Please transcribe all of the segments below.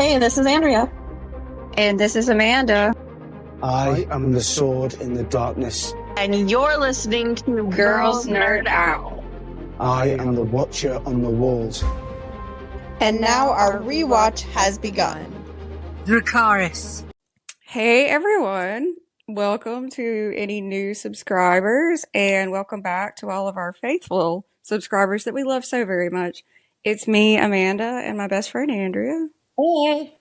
Hey, this is Andrea. And this is Amanda. I am the sword in the darkness. And you're listening to Girls Nerd Out. I am the watcher on the walls. And now our rewatch has begun. Dracarys. Hey everyone. Welcome to any new subscribers, and welcome back to all of our faithful subscribers that we love so very much. It's me, Amanda, and my best friend, Andrea. Hey.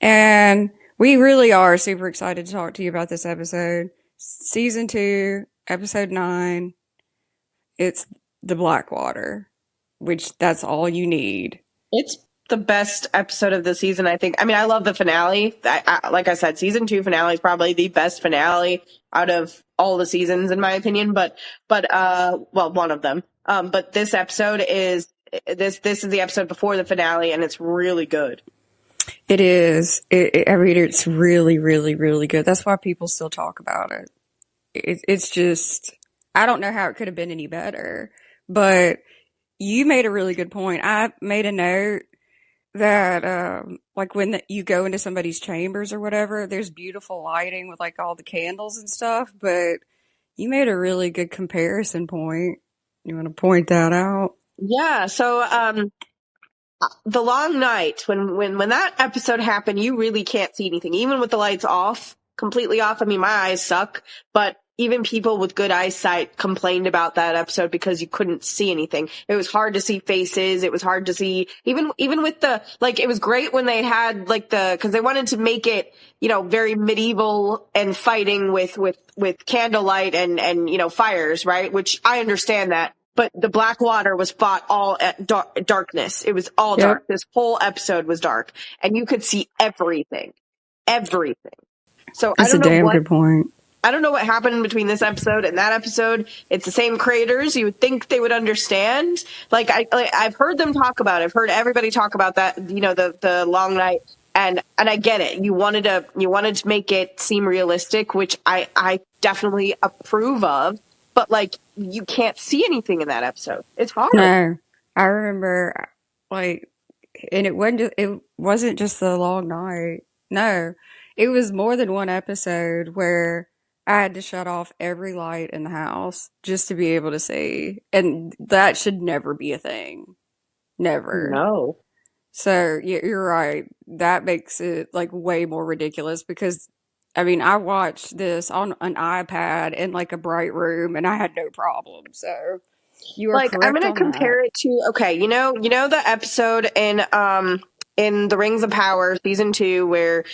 And we really are super excited to talk to you about this episode. Season 2, episode 9. It's the Blackwater, which that's all you need. It's the best episode of the season, I think. I mean, I love the finale. Like I said, season 2 finale is probably the best finale out of all the seasons, in my opinion. But one of them. But this episode is this is the episode before the finale, and it's really good. It is. I mean, it's really, really, really good. That's why people still talk about it. It's just, I don't know how it could have been any better. But you made a really good point. I made a note that, like when you go into somebody's chambers or whatever, there's beautiful lighting with like all the candles and stuff. But you made a really good comparison point. You want to point that out? Yeah. So, the long night, when that episode happened, you really can't see anything, even with the lights completely off. I mean, my eyes suck, but even people with good eyesight complained about that episode because you couldn't see anything. It was hard to see faces. It was hard to see, even with the, like, it was great when they had like cause they wanted to make it, very medieval and fighting with candlelight and, fires, right? Which I understand that. But the Blackwater was fought all at darkness. It was all dark. This whole episode was dark. And you could see everything. Everything. So That's a damn good point. I don't know what happened in between this episode and that episode. It's the same creators. You would think they would understand. I've heard them talk about it. I've heard everybody talk about that, the long night. And I get it. You wanted to make it seem realistic, which I definitely approve of. But you can't see anything in that episode. It's hard. No, I remember, and it wasn't just the long night. No, it was more than one episode where I had to shut off every light in the house just to be able to see, and that should never be a thing. Never. No. So you're right. That makes it way more ridiculous because, I mean, I watched this on an iPad in a bright room, and I had no problem. So you are correct. I'm going to compare it to the episode in The Rings of Power season 2 where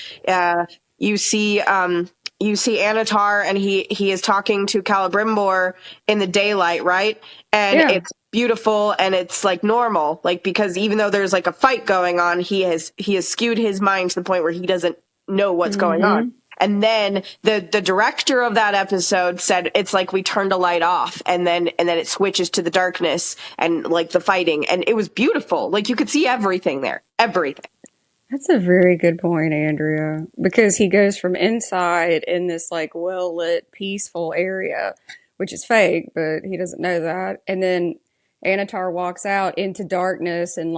you see Anatar and he is talking to Celebrimbor in the daylight, right? And it's beautiful and it's normal, because even though there's a fight going on, he has skewed his mind to the point where he doesn't know what's going on. And then the director of that episode said it's like we turned a light off and then it switches to the darkness and the fighting, and it was beautiful. You could see everything there. Everything. That's a very good point, Andrea, because he goes from inside in this well lit, peaceful area, which is fake, but he doesn't know that. And then Anatar walks out into darkness and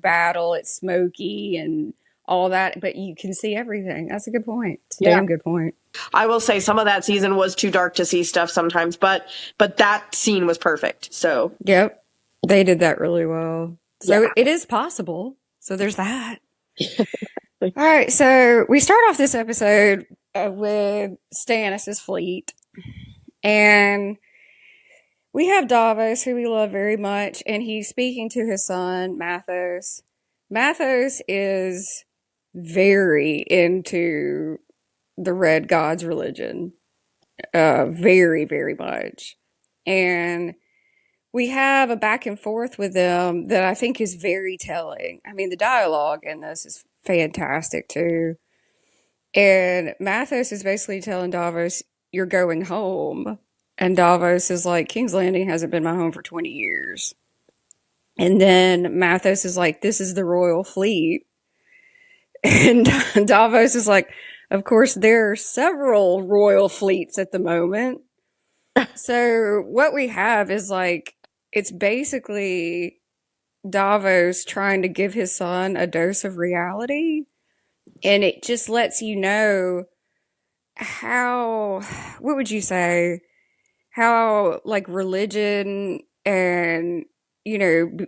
battle. It's smoky and all that, but you can see everything. That's a good point. It's a damn good point. I will say some of that season was too dark to see stuff sometimes, but that scene was perfect. So yep, they did that really well. So it is possible. So there's that. All right, so we start off this episode with Stannis' fleet, and we have Davos, who we love very much, and he's speaking to his son, Mathos. Mathos is very into the Red God's religion. Very, very much. And we have a back and forth with them that I think is very telling. I mean, the dialogue in this is fantastic too. And Mathos is basically telling Davos, you're going home. And Davos is like, King's Landing hasn't been my home for 20 years. And then Mathos is like, this is the royal fleet. And Davos is like, of course, there are several royal fleets at the moment. So what we have is it's basically Davos trying to give his son a dose of reality. And it just lets you know how, what would you say, how like religion and,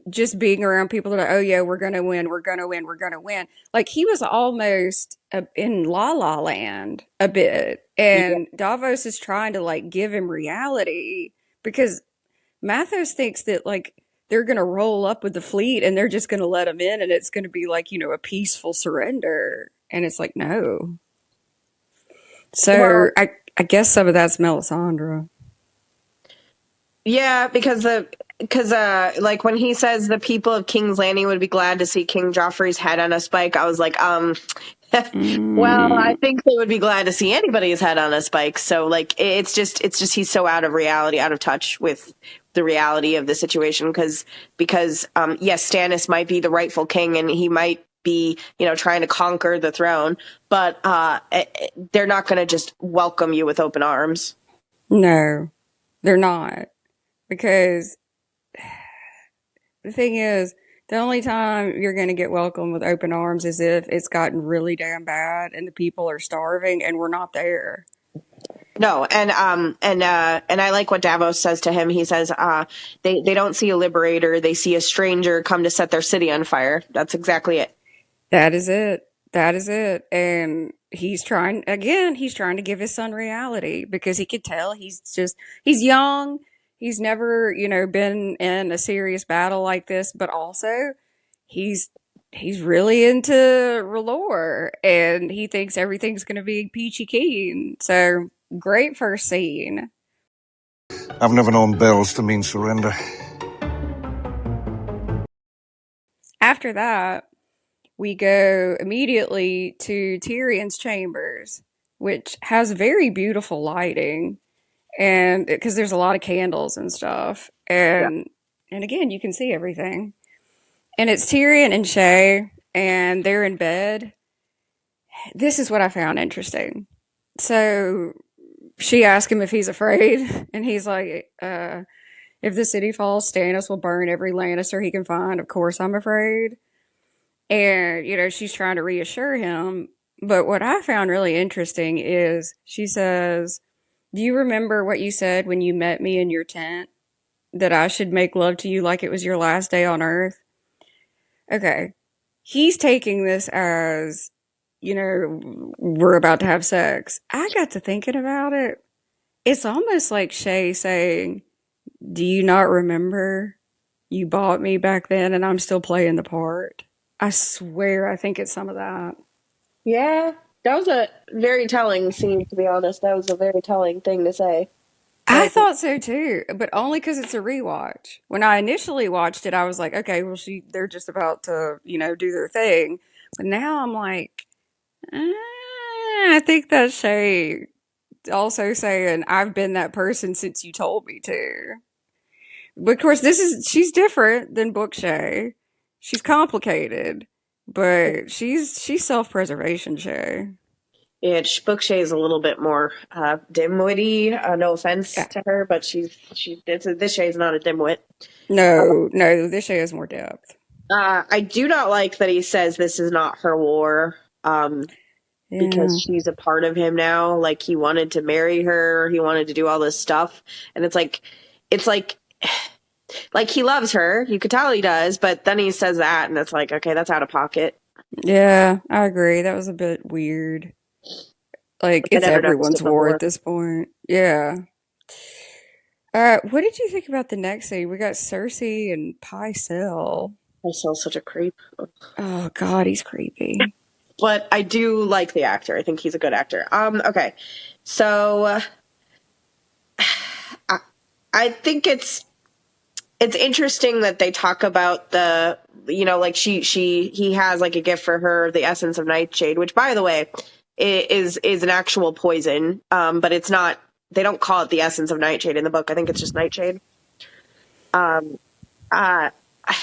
just being around people that are, oh yeah, we're going to win, we're going to win, we're going to win. Like he was almost in La La Land a bit. And Davos is trying to like give him reality because Mathos thinks that like they're going to roll up with the fleet and they're just going to let him in and it's going to be like, a peaceful surrender. And it's like, no. So I guess some of that's Melisandre. Yeah, because like when he says the people of King's Landing would be glad to see King Joffrey's head on a spike, I was like, well, I think they would be glad to see anybody's head on a spike. So like it's just he's so out of reality, out of touch with the reality of the situation because yes, Stannis might be the rightful king and he might be, trying to conquer the throne, but they're not going to just welcome you with open arms. No, they're not. Because the thing is, the only time you're going to get welcomed with open arms is if it's gotten really damn bad and the people are starving and we're not there. No, and I like what Davos says to him. He says, they don't see a liberator, they see a stranger come to set their city on fire. That's exactly it. That is it. That is it. And he's trying to give his son reality because he could tell he's young. He's never, been in a serious battle like this, but also he's really into R'hllor and he thinks everything's going to be peachy keen. So great first scene. I've never known bells to mean surrender. After that, we go immediately to Tyrion's chambers, which has very beautiful lighting. And because there's a lot of candles and stuff, and again, you can see everything. And it's Tyrion and Shay, and they're in bed. This is what I found interesting. So she asked him if he's afraid, and he's like, if the city falls, Stannis will burn every Lannister he can find. Of course I'm afraid. And, she's trying to reassure him. But what I found really interesting is she says, do you remember what you said when you met me in your tent? That I should make love to you like it was your last day on earth? Okay. He's taking this as, we're about to have sex. I got to thinking about it. It's almost like Shay saying, do you not remember? You bought me back then and I'm still playing the part. I swear I think it's some of that. Yeah. That was a very telling scene, to be honest. That was a very telling thing to say. I thought so too, but only because it's a rewatch. When I initially watched it, I was like, okay, well, they're just about to, do their thing. But now I'm like, I think that's Shay also saying, I've been that person since you told me to. But of course, she's different than Book Shay. She's complicated. But she's self-preservation Shay. Yeah, Book Shay is a little bit more dim-witty. No offense to her, but this Shay is not a dimwit. No, this Shay has more depth. I do not like that he says this is not her war, because she's a part of him now. Like he wanted to marry her, he wanted to do all this stuff, and it's like he loves her. You could tell he does, but then he says that, and it's like, okay, that's out of pocket. Yeah, I agree. That was a bit weird. Like, it's everyone's war at this point. Yeah. What did you think about the next scene? We got Cersei and Pycelle. Pycelle's such a creep. Oh, God, he's creepy. But I do like the actor. I think he's a good actor. Okay. So, I think it's interesting that they talk about the, like he has like a gift for her, the essence of nightshade, which by the way is an actual poison. But it's not, they don't call it the essence of nightshade in the book. I think it's just nightshade. Oh,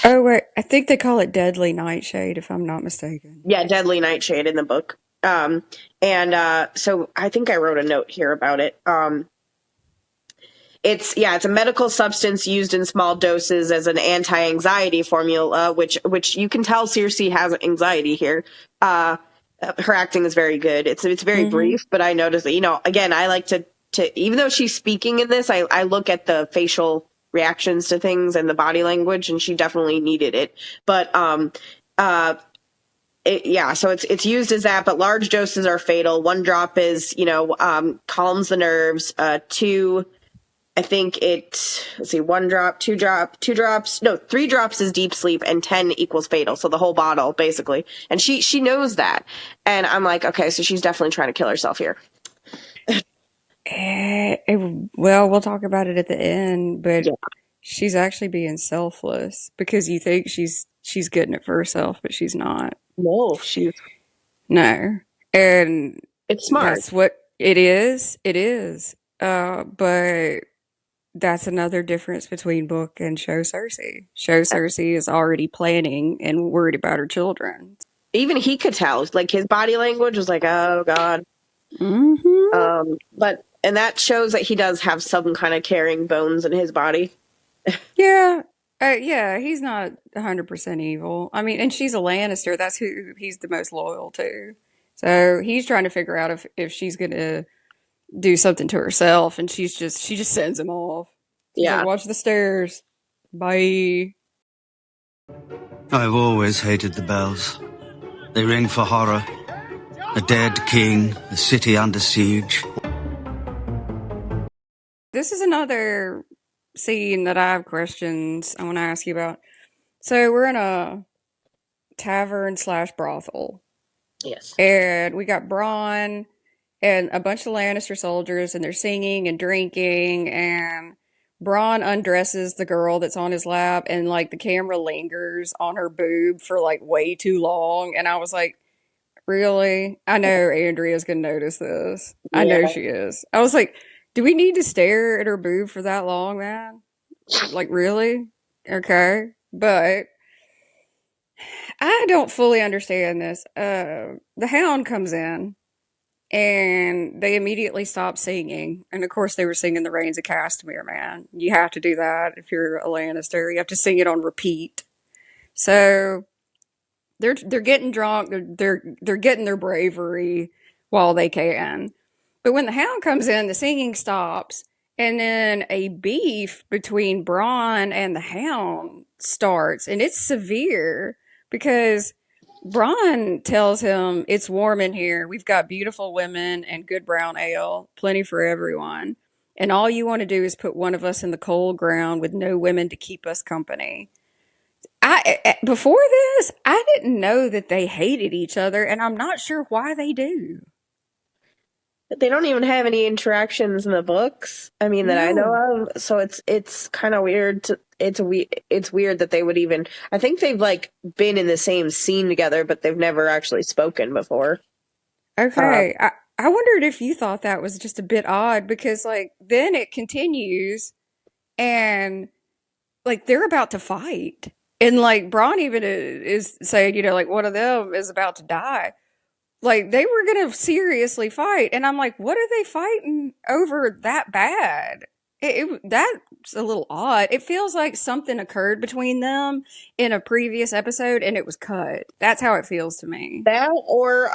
wait, I think they call it deadly nightshade if I'm not mistaken. Yeah. Deadly nightshade in the book. So I think I wrote a note here about it. it's a medical substance used in small doses as an anti-anxiety formula, which you can tell Cersei has anxiety here. Her acting is very good. It's very brief, but I noticed that, again, I like to even though she's speaking in this, I look at the facial reactions to things and the body language, and she definitely needed it. But so it's used as that, but large doses are fatal. 1 drop is, calms the nerves. 2, I think let's see, 1 drop, 2 drops, no, 3 drops is deep sleep, and 10 equals fatal. So the whole bottle, basically. And she knows that. And I'm like, okay, so she's definitely trying to kill herself here. Well, we'll talk about it at the end, but she's actually being selfless because you think she's getting it for herself, but she's not. No, No. And it's smart. That's what it is. It is. But that's another difference between book and show Cersei. Show Cersei is already planning and worried about her children. Even he could tell, like his body language was like, oh God. And that shows that he does have some kind of carrying bones in his body. Yeah. He's not 100% evil. I mean, and she's a Lannister. That's who he's the most loyal to. So he's trying to figure out if she's going to do something to herself, and she just sends him off. She's like, watch the stairs. Bye. I've always hated the bells. They ring for horror. A dead king, a city under siege. This is another scene that I have questions I want to ask you about. So we're in a tavern / brothel. Yes. And we got Bronn and a bunch of Lannister soldiers, and they're singing and drinking, and Bronn undresses the girl that's on his lap, and like the camera lingers on her boob for like way too long. And I was like, really? I know Andrea's gonna notice this. I know she is. I was like, do we need to stare at her boob for that long, man? Like, really? Okay. But I don't fully understand this. The Hound comes in, and they immediately stop singing. And of course, they were singing The Rains of Castamere, man. You have to do that if you're a Lannister. You have to sing it on repeat. So they're getting drunk. They're getting their bravery while they can. But when the Hound comes in, the singing stops, and then a beef between Bronn and the Hound starts, and it's severe because Bronn tells him, it's warm in here. We've got beautiful women and good brown ale, plenty for everyone. And all you want to do is put one of us in the cold ground with no women to keep us company. Before this, I didn't know that they hated each other, and I'm not sure why they do. They don't even have any interactions in the books. I mean, that I know of. So it's kind of weird. It's weird that they would even. I think they've like been in the same scene together, but they've never actually spoken before. Okay, I wondered if you thought that was just a bit odd because like then it continues, and like they're about to fight, and like Bronn even is saying, like one of them is about to die. Like, they were going to seriously fight. And I'm like, what are they fighting over that bad? That's a little odd. It feels like something occurred between them in a previous episode and it was cut. That's how it feels to me. That or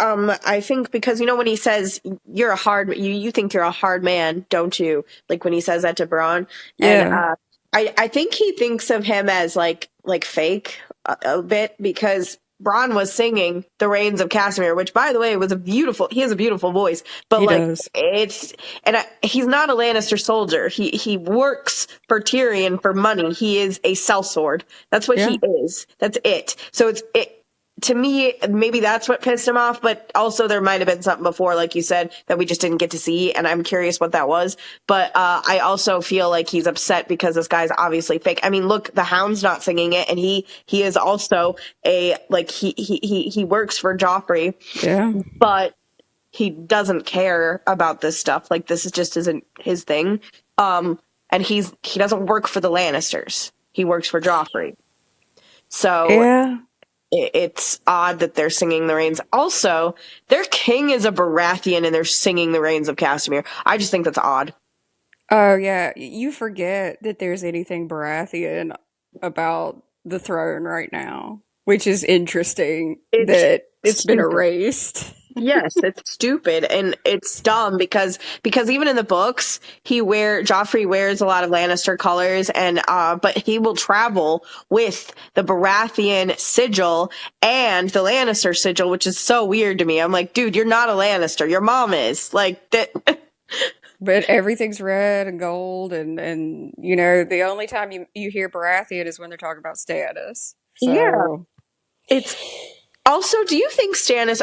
I think because, when he says you're you think you're a hard man, don't you? Like when he says that to Bronn. Yeah. And I think he thinks of him as like fake a bit because Bronn was singing The Rains of Castamere, which, by the way, he has a beautiful voice, but he's not a Lannister soldier. He works for Tyrion for money. He is a sellsword. That's what he is. That's it. So to me, maybe that's what pissed him off, but also there might have been something before, like you said, that we just didn't get to see, and I'm curious what that was. But I also feel like he's upset because this guy's obviously fake. I mean, look, the Hound's not singing it, and he is also he works for Joffrey. Yeah. But he doesn't care about this stuff. Like, this just isn't his thing. And he doesn't work for the Lannisters. He works for Joffrey. So yeah. It's odd that they're singing The Rains. Also, their king is a Baratheon and they're singing The Rains of Castamere. I just think that's odd. Oh yeah, you forget that there's anything Baratheon about the throne right now, which is interesting It's that it's been stupid. erased. Yes, it's stupid and it's dumb because even in the books Joffrey wears a lot of Lannister colors and but he will travel with the Baratheon sigil and the Lannister sigil, which is so weird to me. I'm like, dude, you're not a Lannister. Your mom is. Like that. But everything's red and gold, and you know the only time you hear Baratheon is when they're talking about Stannis. Yeah. So It's also, do you think Stannis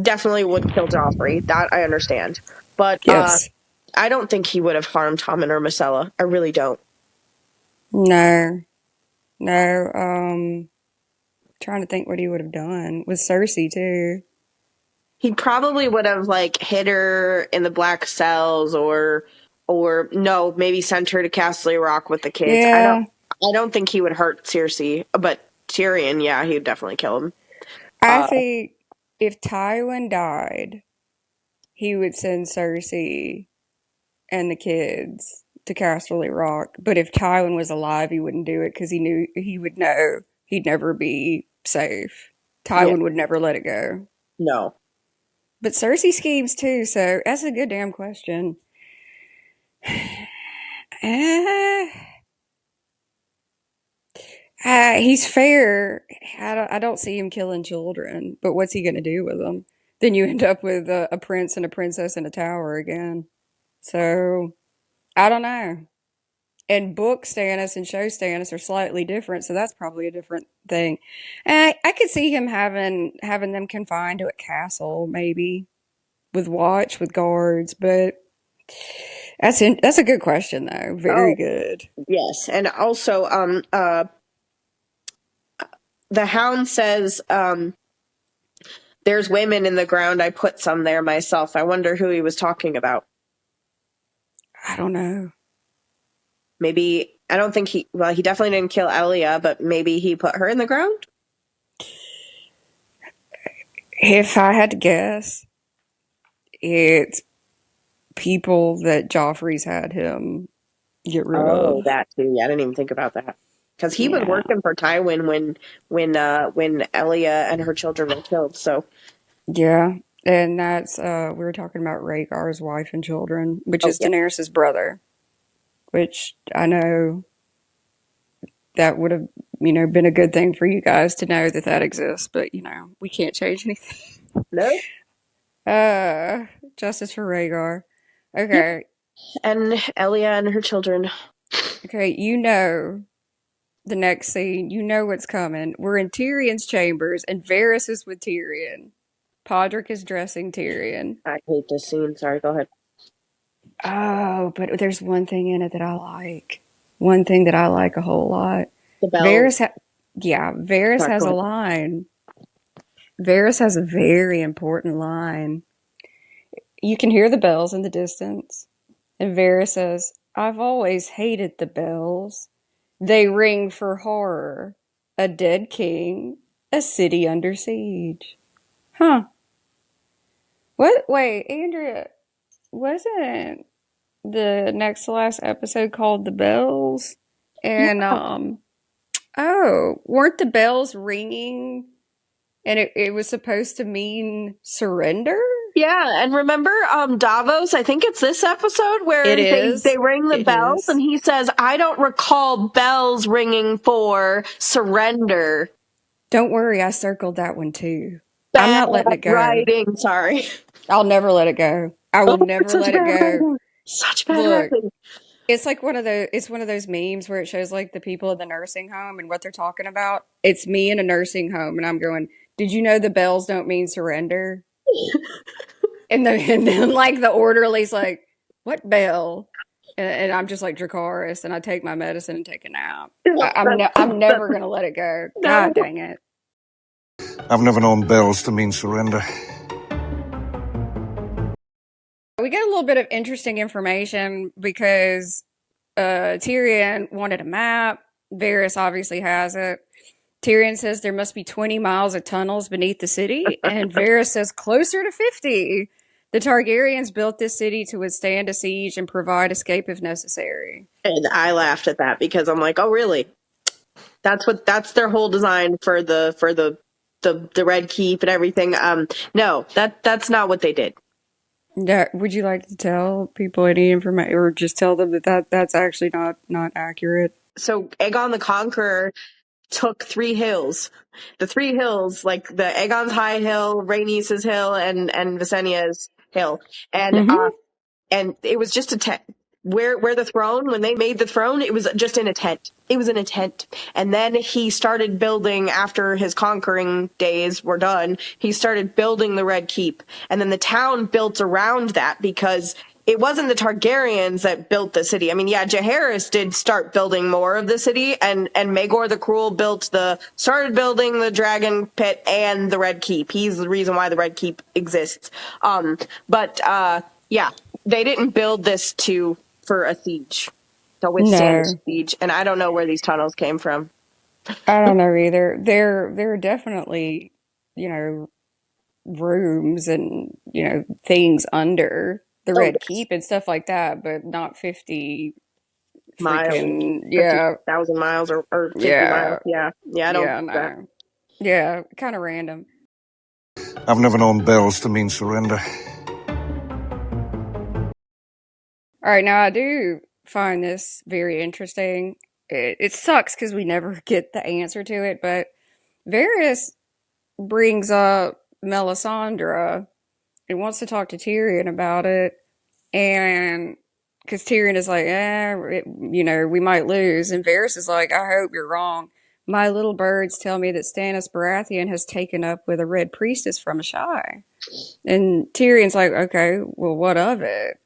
definitely would kill Joffrey. That I understand. But yes, I don't think he would have harmed Tommen or Myrcella. I really don't. no, no. Trying to think what he would have done with Cersei too. He probably would have like hid her in the black cells or no, maybe sent her to Castle Rock with the kids. Yeah, I don't think he would hurt Cersei, but Tyrion, yeah, he would definitely kill him. I think if Tywin died, he would send Cersei and the kids to Casterly Rock. But if Tywin was alive, he wouldn't do it because he would know he'd never be safe. Tywin would never let it go. No. But Cersei schemes too, so that's a good damn question. He's fair. I don't see him killing children, but what's he going to do with them? Then you end up with a prince and a princess in a tower again. So, I don't know. And book Stannis and show Stannis are slightly different, so that's probably a different thing. And I could see him having them confined to a castle, maybe with watch, with guards. But that's a good question, though. Very good. Yes, and also, the Hound says, "There's women in the ground. I put some there myself." I wonder who he was talking about. I don't know. Maybe, I don't think he definitely didn't kill Elia, but maybe he put her in the ground? If I had to guess, it's people that Joffrey's had him get rid of. That too. Yeah, I didn't even think about that. Because he was working for Tywin when Elia and her children were killed, so. Yeah, and that's, we were talking about Rhaegar's wife and children, which is Daenerys' brother. Which I know that would have, been a good thing for you guys to know that exists, but we can't change anything. No. Justice for Rhaegar. Okay. And Elia and her children. Okay, the next scene, what's coming. We're in Tyrion's chambers, and Varys is with Tyrion. Podrick is dressing Tyrion. I hate this scene. Sorry, go ahead. Oh, but there's one thing in it that I like. One thing that I like a whole lot. The bells. Varys has a line. Varys has a very important line. You can hear the bells in the distance. And Varys says, "I've always hated the bells. They ring for horror. A dead king, a city under siege." Huh. What? Wait, Andrea, wasn't the next to last episode called The Bells? And, weren't the bells ringing? And it was supposed to mean surrender? Yeah, and remember Davos, I think it's this episode where they ring the bells and he says, "I don't recall bells ringing for surrender." Don't worry, I circled that one too. I'm not letting it go. Writing, sorry. I'll never let it go. I will never let it go. Such bad writing. It's like one of those memes where it shows like the people in the nursing home and what they're talking about. It's me in a nursing home and I'm going, "Did you know the bells don't mean surrender?" and then like the orderly's like, "What bell?" And I'm just like Dracarys, and I take my medicine and take a nap. I'm never gonna let it go. God dang it! I've never known bells to mean surrender. We get a little bit of interesting information because Tyrion wanted a map. Varys obviously has it. Tyrion says there must be 20 miles of tunnels beneath the city, and Varys says closer to 50. The Targaryens built this city to withstand a siege and provide escape if necessary. And I laughed at that because I'm like, oh, really? That's their whole design for the Red Keep and everything. No, that's not what they did. Yeah, would you like to tell people any information, or just tell them that's actually not accurate? So Aegon the Conqueror took 3 hills. The 3 hills, like the Aegon's High Hill, Rhaenys' Hill, and Visenia's Hill, and it was just a tent. Where the throne, when they made the throne, it was just in a tent. It was in a tent. And then he started building, after his conquering days were done, he started building the Red Keep. And then the town built around that because it wasn't the Targaryens that built the city. I mean, yeah, Jaehaerys did start building more of the city, and Maegor the Cruel started building the Dragon Pit and the Red Keep. He's the reason why the Red Keep exists. Yeah, they didn't build this for a siege, to withstand a siege, and I don't know where these tunnels came from. I don't know either. There are definitely, rooms and, things under the Red Keep and stuff like that, but not 50 freaking, 50,000 miles or 50 miles. Yeah, I don't know that. Yeah, kind of random. I've never known bells to mean surrender. All right, now I do find this very interesting. It sucks because we never get the answer to it, but Varys brings up Melisandre and wants to talk to Tyrion about it, and because Tyrion is like, we might lose, and Varys is like, I hope you're wrong. My little birds tell me that Stannis Baratheon has taken up with a red priestess from Asshai. And Tyrion's like, okay, well, what of it?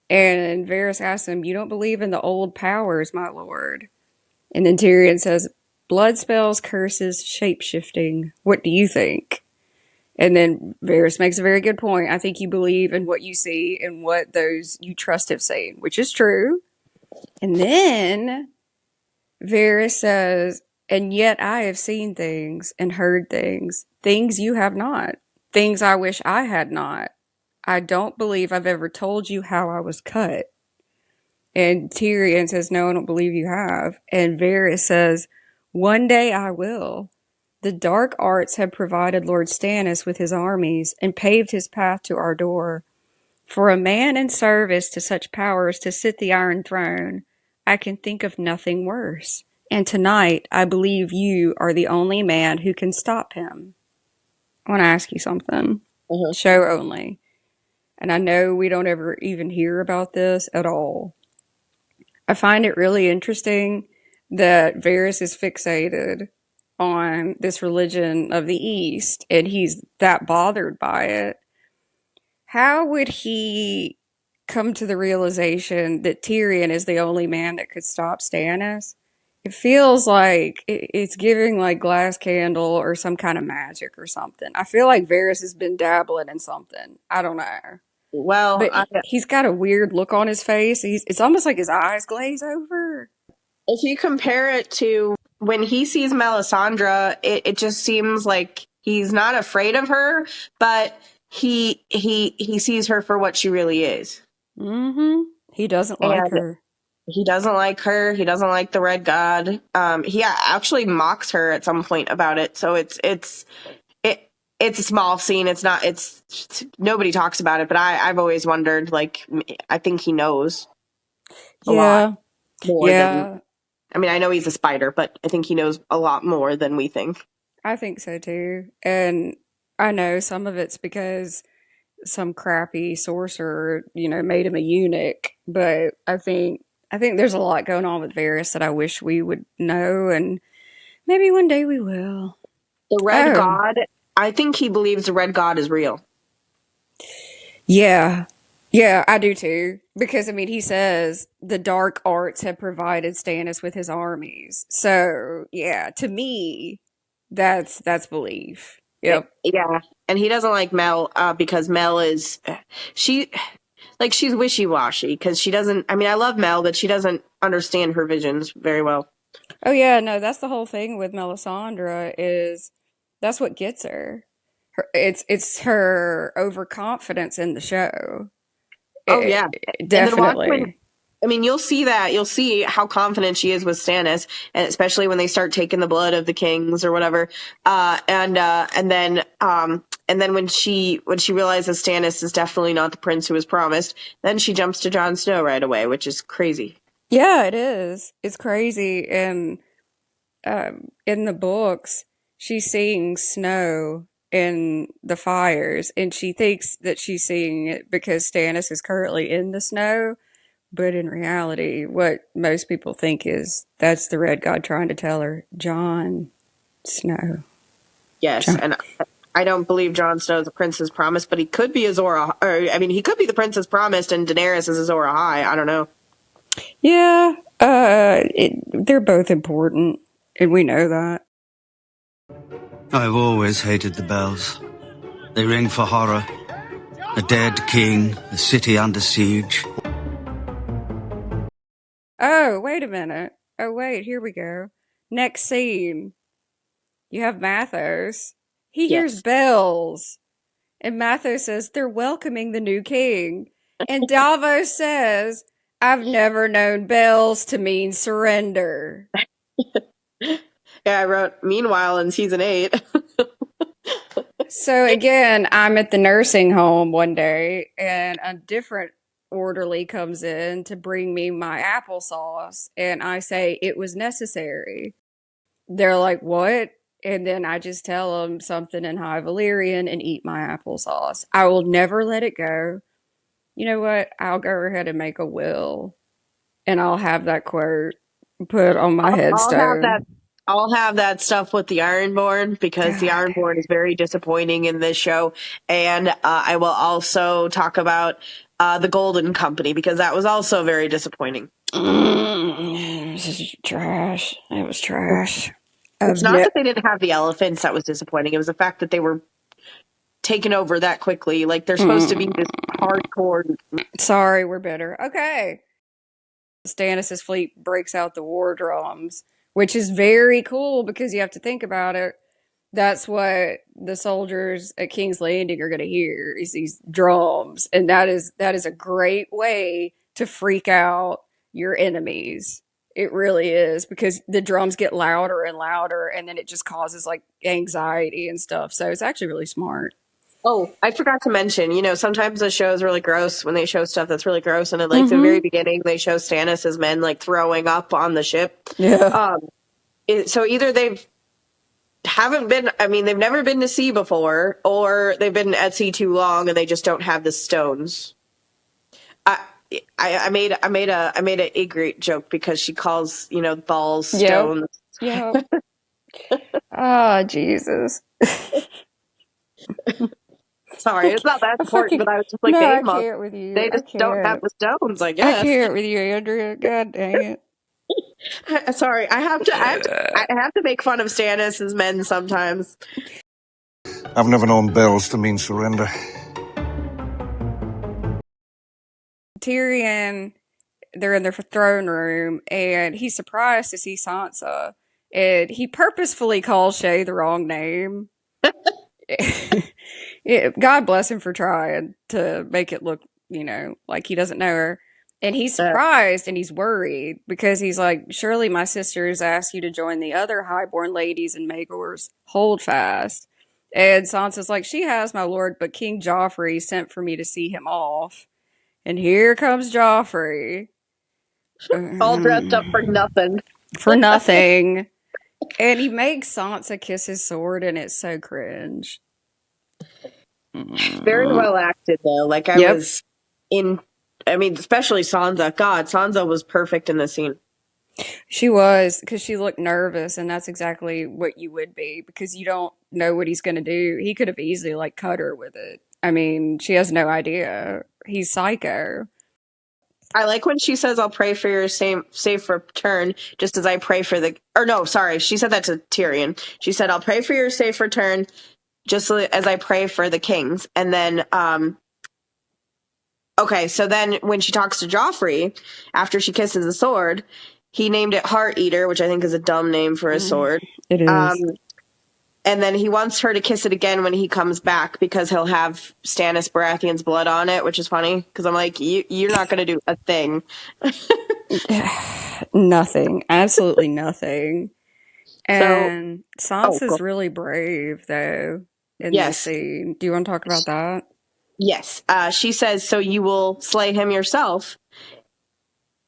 And Varys asks him, you don't believe in the old powers, my lord? And then Tyrion says, blood spells, curses, shape-shifting. What do you think? And then Varys makes a very good point. I think you believe in what you see and what those you trust have seen, which is true. And then Varys says, and yet I have seen things and heard things you have not, things I wish I had not. I don't believe I've ever told you how I was cut. And Tyrion says, no, I don't believe you have. And Varys says, one day I will. The dark arts have provided Lord Stannis with his armies and paved his path to our door. For a man in service to such powers to sit the Iron Throne, I can think of nothing worse. And tonight, I believe you are the only man who can stop him. I want to ask you something. Show only. And I know we don't ever even hear about this at all. I find it really interesting that Varys is fixated on this religion of the East, and he's that bothered by it. How would he come to the realization that Tyrion is the only man that could stop Stannis? It feels like it's giving like glass candle or some kind of magic or something. I feel like Varys has been dabbling in something. I don't know. Well, but he's got a weird look on his face. It's almost like his eyes glaze over. If you compare it to when he sees Melisandre, it just seems like he's not afraid of her, but he sees her for what she really is. Mm-hmm. He doesn't like her. He doesn't like her. He doesn't like the Red God. He actually mocks her at some point about it. So it's a small scene. It's nobody talks about it, but I've always wondered, like, I think he knows a lot more than, I mean, I know he's a spider, but I think he knows a lot more than we think. I think so too. And I know some of it's because some crappy sorcerer, made him a eunuch, but I think there's a lot going on with Varys that I wish we would know, and maybe one day we will. The Red God, I think he believes the Red God is real. Yeah, I do too. Because, I mean, he says the dark arts have provided Stannis with his armies. So, yeah, to me, that's belief. Yep. Yeah, and he doesn't like Mel because Mel is, she's wishy-washy because she doesn't, I mean, I love Mel, but she doesn't understand her visions very well. Oh, yeah, no, that's the whole thing with Melisandre is that's what gets her. It's her overconfidence in the show. Oh yeah, Definitely. And then watch you'll see that. You'll see how confident she is with Stannis, and especially when they start taking the blood of the kings or whatever. And then when she realizes Stannis is definitely not the prince who was promised, then she jumps to Jon Snow right away, which is crazy. Yeah, it is. It's crazy. And in the books, she's seeing snow in the fires, and she thinks that she's seeing it because Stannis is currently in the snow. But in reality, what most people think is that's the Red God trying to tell her, Jon Snow. Yes, and I don't believe Jon Snow is the prince's promise, but he could be he could be the prince's promised, and Daenerys is Azor Ahai. I don't know. Yeah, they're both important, and we know that. I've always hated the bells. They ring for horror. A dead king, a city under siege. Oh, wait a minute. Oh, wait, here we go. Next scene. You have Mathos. He hears bells. And Mathos says, they're welcoming the new king. And Davos says, I've never known bells to mean surrender. Yeah, I wrote, meanwhile, in season 8. So again, I'm at the nursing home one day, and a different orderly comes in to bring me my applesauce, and I say it was necessary. They're like, what? And then I just tell them something in High Valyrian and eat my applesauce. I will never let it go. You know what? I'll go ahead and make a will, and I'll have that quote put on my headstone. I'll have that stuff with the Ironborn, because the Ironborn is very disappointing in this show. And I will also talk about the Golden Company, because that was also very disappointing. This is trash. It was trash. It's not that they didn't have the elephants that was disappointing. It was the fact that they were taken over that quickly. Like, they're supposed to be this hardcore. Sorry, we're bitter. Okay. Stannis' fleet breaks out the war drums, which is very cool because you have to think about it. That's what the soldiers at King's Landing are going to hear, is these drums. And that is a great way to freak out your enemies. It really is, because the drums get louder and louder, and then it just causes like anxiety and stuff. So it's actually really smart. Oh, I forgot to mention, sometimes the show is really gross when they show stuff that's really gross. And at the very beginning, they show Stannis' men like throwing up on the ship. Yeah. So either they've never been to sea before, or they've been at sea too long and they just don't have the stones. I made a Ygritte joke because she calls, balls stones. Yeah. Oh, Jesus. Sorry, it's not that important, but I was just like, I can't with you. They just don't have the stones, I guess. I can't with you, Andrea. God dang it. Sorry, I have to make fun of Stannis' men sometimes. I've never known bells to mean surrender. Tyrion, they're in their throne room, and he's surprised to see Sansa, and he purposefully calls Shay the wrong name. God bless him for trying to make it look, like he doesn't know her. And he's surprised and he's worried, because he's like, surely my sisters asked you to join the other highborn ladies in Maegor's holdfast. And Sansa's like, she has, my lord, but King Joffrey sent for me to see him off. And here comes Joffrey. All dressed up for nothing. For nothing. And he makes Sansa kiss his sword, and it's so cringe. Very well acted, though. Like, especially Sansa. God, Sansa was perfect in this scene. She was, because she looked nervous, and that's exactly what you would be, because you don't know what he's going to do. He could have easily, cut her with it. I mean, she has no idea. He's psycho. I like when she says, I'll pray for your safe return, just as I pray for the... Or no, sorry, she said that to Tyrion. She said, I'll pray for your safe return, just as I pray for the kings. And then... Okay, so then when she talks to Joffrey, after she kisses the sword, he named it Heart Eater, which I think is a dumb name for a sword. It is. And then he wants her to kiss it again when he comes back because he'll have Stannis Baratheon's blood on it, which is funny because I'm like, you're not going to do a thing. Nothing. Absolutely nothing. And Sansa's really brave, though, in this scene. Do you want to talk about that? Yes. She says, so you will slay him yourself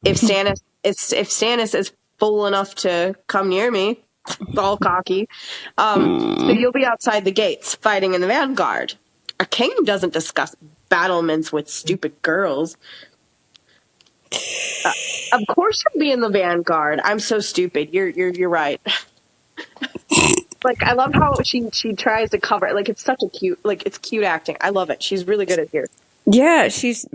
if Stannis is fool enough to come near me. It's all cocky. So you'll be outside the gates fighting in the vanguard. A king doesn't discuss battlements with stupid girls. Of course you'll be in the vanguard. I'm so stupid. You're right. Like, I love how she tries to cover it. Like, it's such a cute, like, it's cute acting. I love it. She's really good at here. Yeah, she's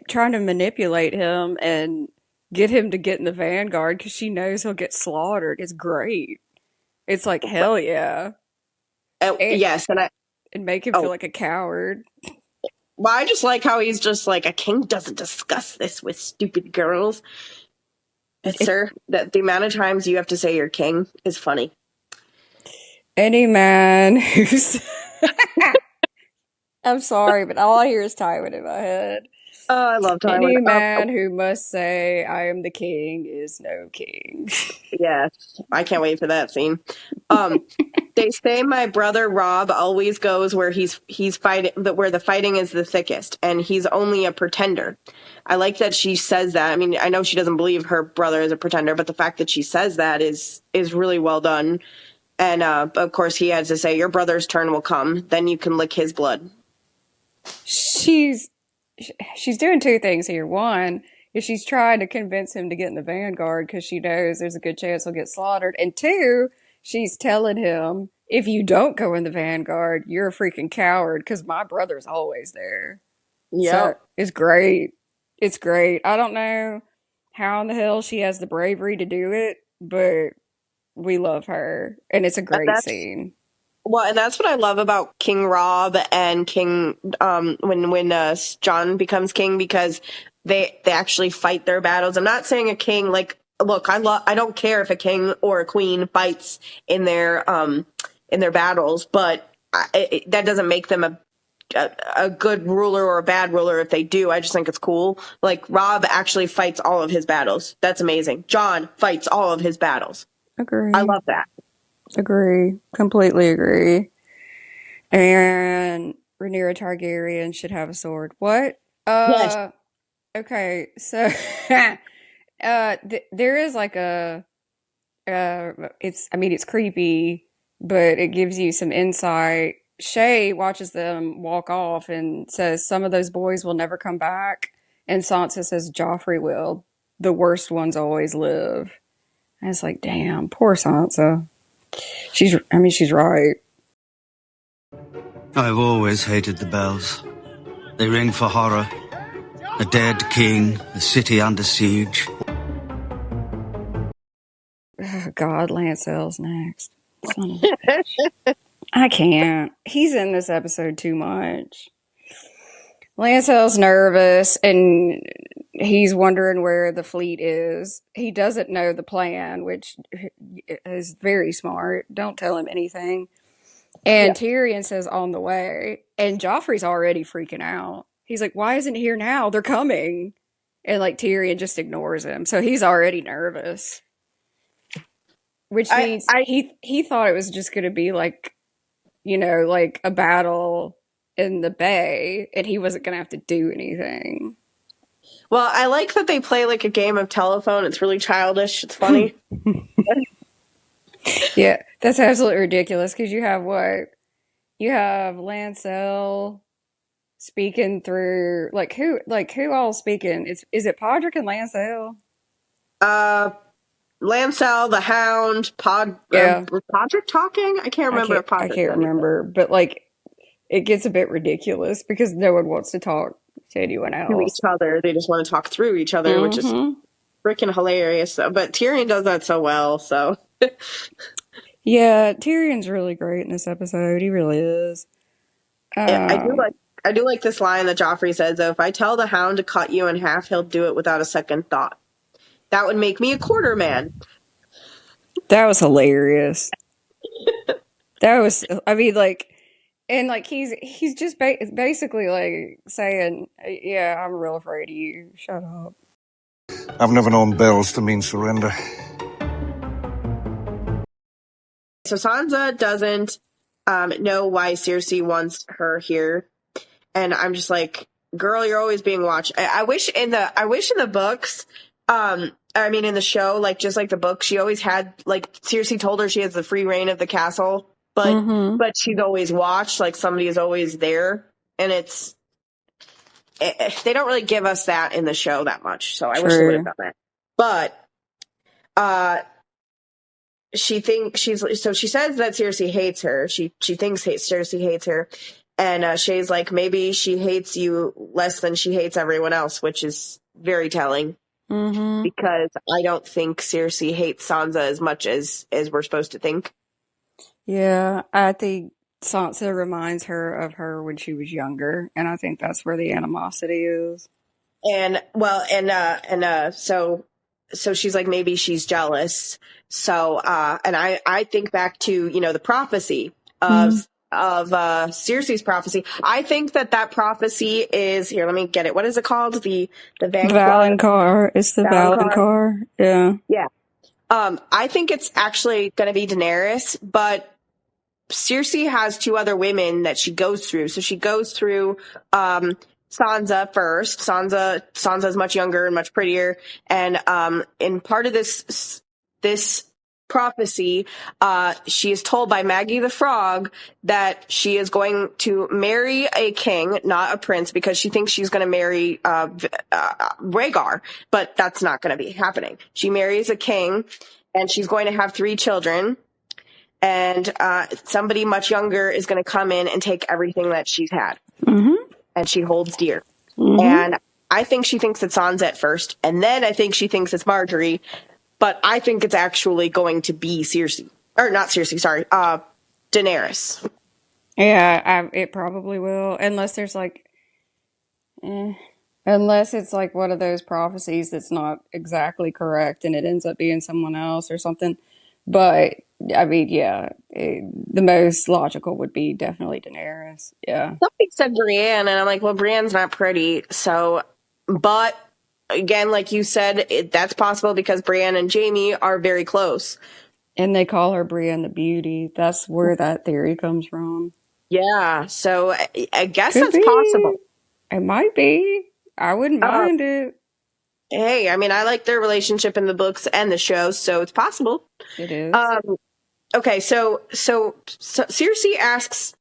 trying to manipulate him and get him to get in the vanguard because she knows he'll get slaughtered. It's great. It's like, hell yeah. Yes, and make him feel like a coward. Well, I just like how he's just like, a king doesn't discuss this with stupid girls. Sir, that the amount of times you have to say you're king is funny. Any man who's... I'm sorry, but all I hear is Tywin in my head. Oh, I love Tywin. Any man who must say, I am the king, is no king. Yes, I can't wait for that scene. They say my brother Rob always goes where he's fighting, where the fighting is the thickest, and he's only a pretender. I like that she says that. I mean, I know she doesn't believe her brother is a pretender, but the fact that she says that is really well done. And of course, he has to say, your brother's turn will come. Then you can lick his blood. She's doing two things here. One is she's trying to convince him to get in the vanguard because she knows there's a good chance he'll get slaughtered. And two, she's telling him, if you don't go in the vanguard, you're a freaking coward because my brother's always there. Yeah. So it's great. It's great. I don't know how in the hell she has the bravery to do it, but we love her. And it's a great scene. Well, and that's what I love about King Rob and King when Jon becomes king, because they actually fight their battles. I'm not saying a king, like, look, I don't care if a king or a queen fights in their battles, but that doesn't make them a good ruler or a bad ruler if they do. I just think it's cool. Like, Rob actually fights all of his battles. That's amazing. Jon fights all of his battles. Agree. I love that. Agree. Completely agree. And Rhaenyra Targaryen should have a sword. What? Yes. Okay, so there is like it's creepy, but it gives you some insight. Shay watches them walk off and says some of those boys will never come back. And Sansa says Joffrey will. The worst ones always live. And it's like, damn, poor Sansa. She's right. I've always hated the bells. They ring for horror. A dead king, a city under siege. Oh, God, Lancel's next. Son of a bitch. I can't. He's in this episode too much. Lancel's nervous and he's wondering where the fleet is. He doesn't know the plan, which is very smart. Don't tell him anything. And Tyrion says on the way. And Joffrey's already freaking out. He's like, why isn't he here now? They're coming. And like Tyrion just ignores him. So he's already nervous. Which means he thought it was just going to be like, you know, like a battle in the bay. And he wasn't going to have to do anything. Well, I like that they play like a game of telephone. It's really childish. It's funny. Yeah, that's absolutely ridiculous because you have what? You have Lancel speaking through who all speaking? Is it Podrick and Lancel? Lancel, the Hound, was Podrick talking? I can't remember if Podrick I can't remember, but like it gets a bit ridiculous because no one wants to talk to anyone else. To each other. They just want to talk through each other, which is freaking hilarious. But Tyrion does that so well, so yeah, Tyrion's really great in this episode. He really is. I do like this line that Joffrey says, though. If I tell the Hound to cut you in half, he'll do it without a second thought. That would make me a quarter man. That was hilarious. That was, I mean, like, and like he's just basically like saying, "Yeah, I'm real afraid of you. Shut up." I've never known bells to mean surrender. So Sansa doesn't know why Cersei wants her here, and I'm just like, girl, you're always being watched. I wish in the books, I mean in the show, like just like the book, she always had like Cersei told her she has the free reign of the castle, but she's always watched, like somebody is always there, and they don't really give us that in the show that much. So I wish they would have done that, but she says that Cersei hates her. She thinks Cersei hates her. And Shay's like, maybe she hates you less than she hates everyone else, which is very telling. Because I don't think Cersei hates Sansa as much as we're supposed to think. Yeah, I think Sansa reminds her of her when she was younger, and I think that's where the animosity is. So she's like, maybe she's jealous. So, and I think back to, the prophecy of Cersei's prophecy. I think that prophecy is here. Let me get it. What is it called? The Valonqar. It's the Valonqar. Yeah. Yeah. I think it's actually going to be Daenerys, but Cersei has two other women that she goes through. So she goes through, Sansa first. Sansa's much younger and much prettier. And, in part of this prophecy, she is told by Maggie the Frog that she is going to marry a king, not a prince, because she thinks she's going to marry, Rhaegar, but that's not going to be happening. She marries a king and she's going to have 3 children. And, somebody much younger is going to come in and take everything that she's had. And she holds dear. And I think she thinks it's Sansa at first, and then I think she thinks it's Marjorie, but I think it's actually going to be Cersei. Or not Cersei, sorry, Daenerys. Yeah, it probably will, unless there's like, unless it's like one of those prophecies that's not exactly correct and it ends up being someone else or something. But I mean, yeah, the most logical would be definitely Daenerys. Yeah. Somebody said Brienne, and I'm like, well, Brienne's not pretty. So, but again, like you said, that's possible because Brienne and Jaime are very close. And they call her Brienne the Beauty. That's where that theory comes from. Yeah. So I guess that's possible. It might be. I wouldn't mind it. Hey, I mean, I like their relationship in the books and the show, so it's possible. It is. Okay, so Cersei asks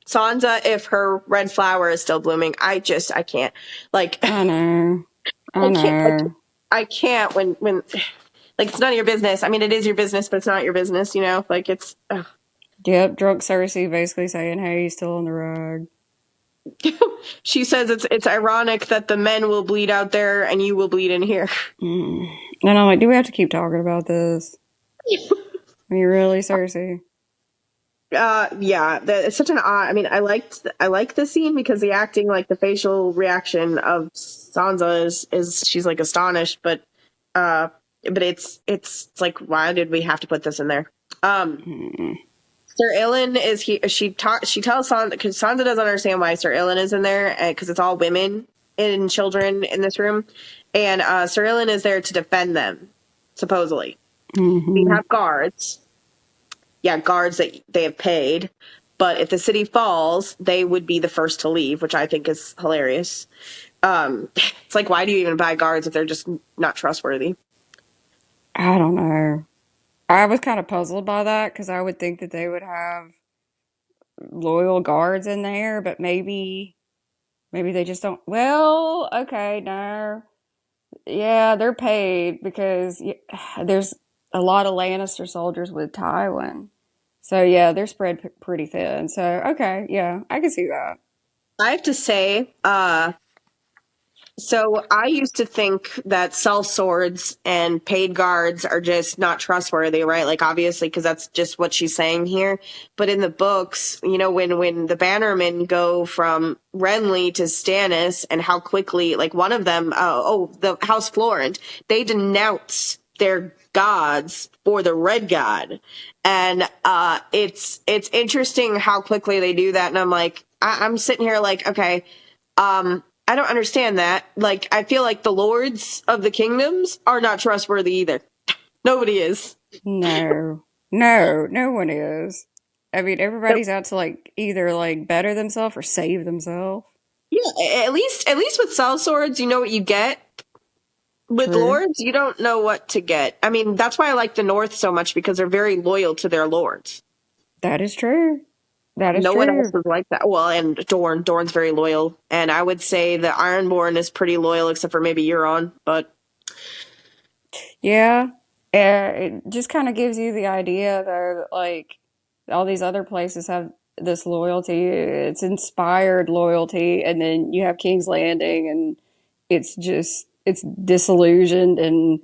Sansa if her red flower is still blooming. I can't. Like, I know. I can't when like, it's none of your business. I mean, it is your business, but it's not your business, Like, it's... Ugh. Yep, drunk Cersei basically saying, hey, he's still on the rug. She says it's ironic that the men will bleed out there and you will bleed in here. And I'm like, do we have to keep talking about this? I mean, really, Cersei? Yeah, it's such an odd... I mean, I like the scene because the acting, like the facial reaction of Sansa is she's like astonished, but it's like, why did we have to put this in there? Sir Ilyn she tells Sansa, because Sansa doesn't understand why Sir Ilyn is in there, because it's all women and children in this room, and Sir Ilyn is there to defend them, supposedly. We have guards. Yeah, guards that they have paid, but if the city falls, they would be the first to leave, which I think is hilarious. It's like, why do you even buy guards if they're just not trustworthy? I don't know. I was kind of puzzled by that because I would think that they would have loyal guards in there, but maybe they just don't. Well, okay, no. Yeah, they're paid because there's a lot of Lannister soldiers with Tywin. So, yeah, they're spread pretty thin. So, okay, yeah, I can see that. I have to say, so I used to think that sellswords and paid guards are just not trustworthy, right? Like, obviously, because that's just what she's saying here. But in the books, when the Bannermen go from Renly to Stannis and how quickly, like one of them, the House Florent, they denounce their gods for the red god. And it's interesting how quickly they do that. And I'm like, I'm sitting here like, okay, I don't understand that. Like, I feel like the lords of the kingdoms are not trustworthy either. Nobody is. No one is. I mean, everybody's out to like either like better themselves or save themselves. Yeah, at least with sellswords, you know what you get. With True. lords, you don't know what to get. I mean, that's why I like the North so much, because they're very loyal to their lords. That is true. That is No true. one else is like that. Well, and Dorne's very loyal, and I would say the Ironborn is pretty loyal, except for maybe Euron. But yeah, it just kind of gives you the idea, though, that like all these other places have this loyalty. It's inspired loyalty, and then you have King's Landing, and it's disillusioned, and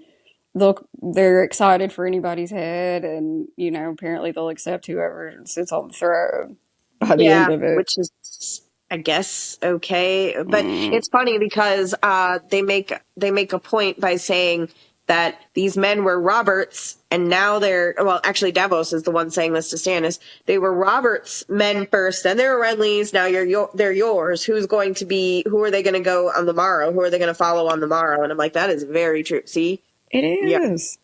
they're excited for anybody's head, and apparently they'll accept whoever sits on the throne by the end of it. Which is, I guess, okay. But it's funny because they make a point by saying that these men were Robert's, and now actually Davos is the one saying this to Stannis. They were Robert's men first, then they were Renly's, now they're yours. Who are they going to go on the morrow? Who are they going to follow on the morrow? And I'm like, that is very true. See? It is.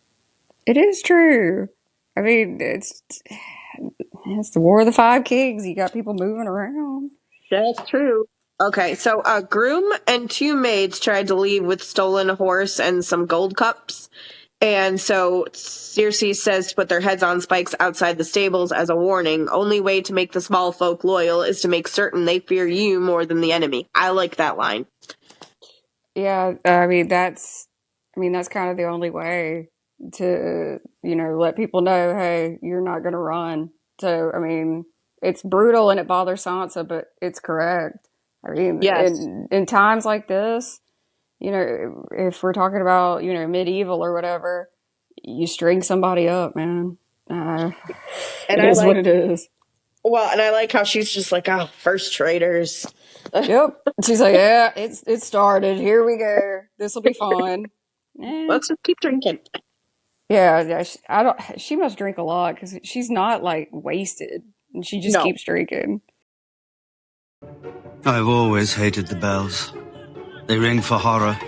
It is true. I mean, it's the War of the Five Kings. You got people moving around. That's true. Okay, so a groom and 2 maids tried to leave with stolen horse and some gold cups. And so Cersei says to put their heads on spikes outside the stables as a warning. Only way to make the small folk loyal is to make certain they fear you more than the enemy. I like that line. Yeah, I mean that's kind of the only way to, let people know, hey, you're not going to run. So, I mean, it's brutal and it bothers Sansa, but it's correct. I mean, yes. in times like this, if we're talking about, medieval or whatever, you string somebody up, man. It is what it is. Well, and I like how she's just like, oh, first traitors. Yep. She's like, yeah, it started. Here we go. This will be fun. Let's just keep drinking. Yeah. She must drink a lot because she's not like wasted, and she just keeps drinking. I've always hated the bells. They ring for horror.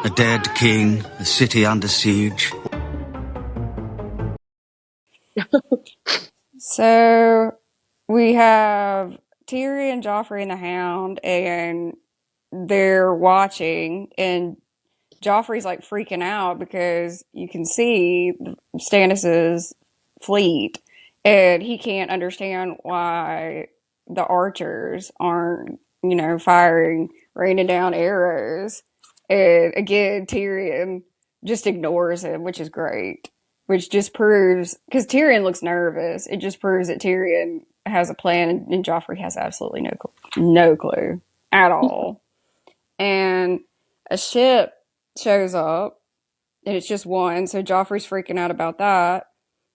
A dead king, a city under siege. So we have Tyrion, Joffrey, and the Hound, and they're watching, and Joffrey's like freaking out because you can see Stannis's fleet, and he can't understand why the archers aren't, raining down arrows. And again, Tyrion just ignores him, which is great. Which just proves, because Tyrion looks nervous, it just proves that Tyrion has a plan, and Joffrey has absolutely no clue at all. And a ship shows up, and it's just one, so Joffrey's freaking out about that.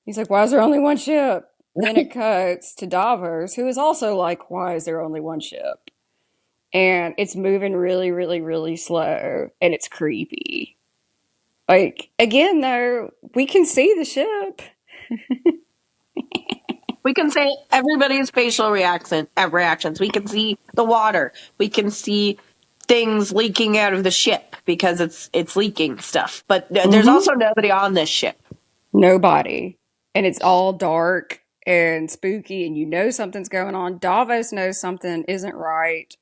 He's like, why is there only one ship? Then it cuts to Davos, who is also like, why is there only one ship? And it's moving really, really, really slow, and it's creepy. Like, again, though, we can see the ship. We can see everybody's facial reactions. We can see the water. We can see things leaking out of the ship because it's leaking stuff. But there's also nobody on this ship. Nobody. And it's all dark and spooky, and something's going on. Davos knows something isn't right.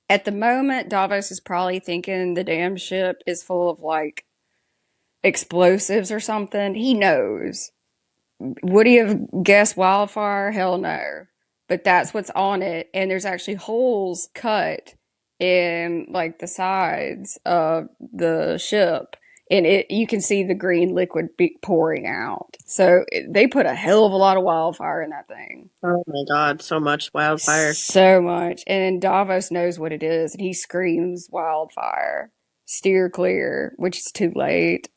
At the moment, Davos is probably thinking the damn ship is full of, like, explosives or something. He knows. Would he have guessed wildfire? Hell no. But that's what's on it, and there's actually holes cut in like the sides of the ship, and you can see the green liquid pouring out. So they put a hell of a lot of wildfire in that thing. Oh my god, so much wildfire. So much. And Davos knows what it is, and he screams wildfire. Steer clear, which is too late.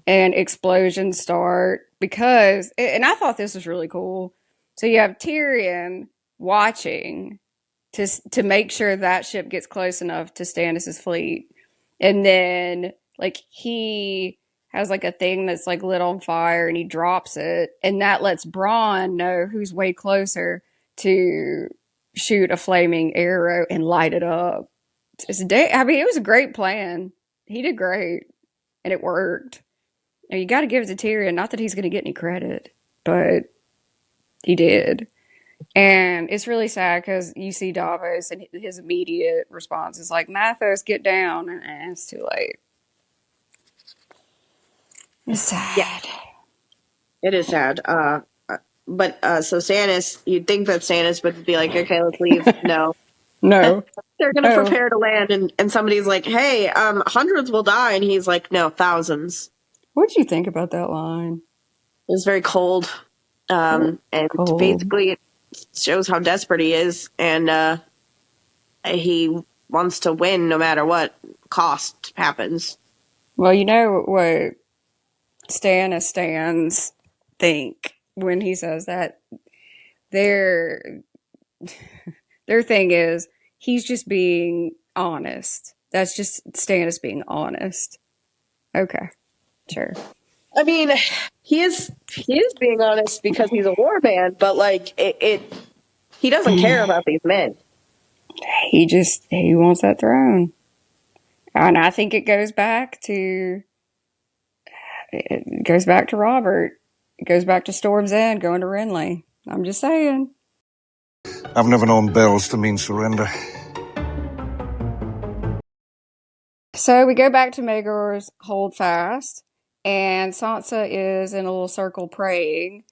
And explosions start because, and I thought this was really cool. So you have Tyrion watching to make sure that ship gets close enough to Stannis' fleet. And then, like, he has like a thing that's like lit on fire, and he drops it, and that lets Bronn know who's way closer to shoot a flaming arrow and light it up. I mean, it was a great plan. He did great, and it worked. And you got to give it to Tyrion. Not that he's going to get any credit, but he did. And it's really sad because you see Davos, and his immediate response is like, Mathos, get down. And it's too late. It's sad. Yeah. It is sad. But so Stannis, you'd think that Stannis would be like, okay, let's leave. No. No. They're going to prepare to land, and somebody's like, hey, hundreds will die. And he's like, no, thousands. What did you think about that line? It was very cold. And Cold. basically it shows how desperate he is. And he wants to win no matter what cost happens. Well, you know what Stans think when he says that? Their thing is, he's just being honest. That's just Stannis being honest. Okay, sure. I mean, he is being honest because he's a war man, but like he doesn't care about these men. He wants that throne. And I think it goes back to Robert. It goes back to Storm's End going to Renly. I'm just saying. I've never known bells to mean surrender. So we go back to Maegor's Holdfast, and Sansa is in a little circle praying.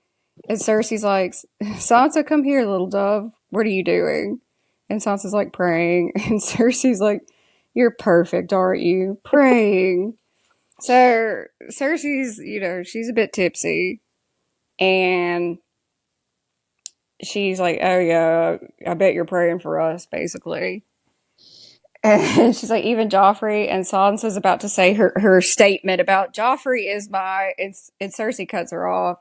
And Cersei's like, Sansa, come here, little dove. What are you doing? And Sansa's like praying. And Cersei's like, you're perfect, aren't you? Praying. So Cersei's, she's a bit tipsy. And she's like, oh yeah, I bet you're praying for us, basically. And she's like, even Joffrey. And Sansa's about to say her statement about Joffrey is and Cersei cuts her off.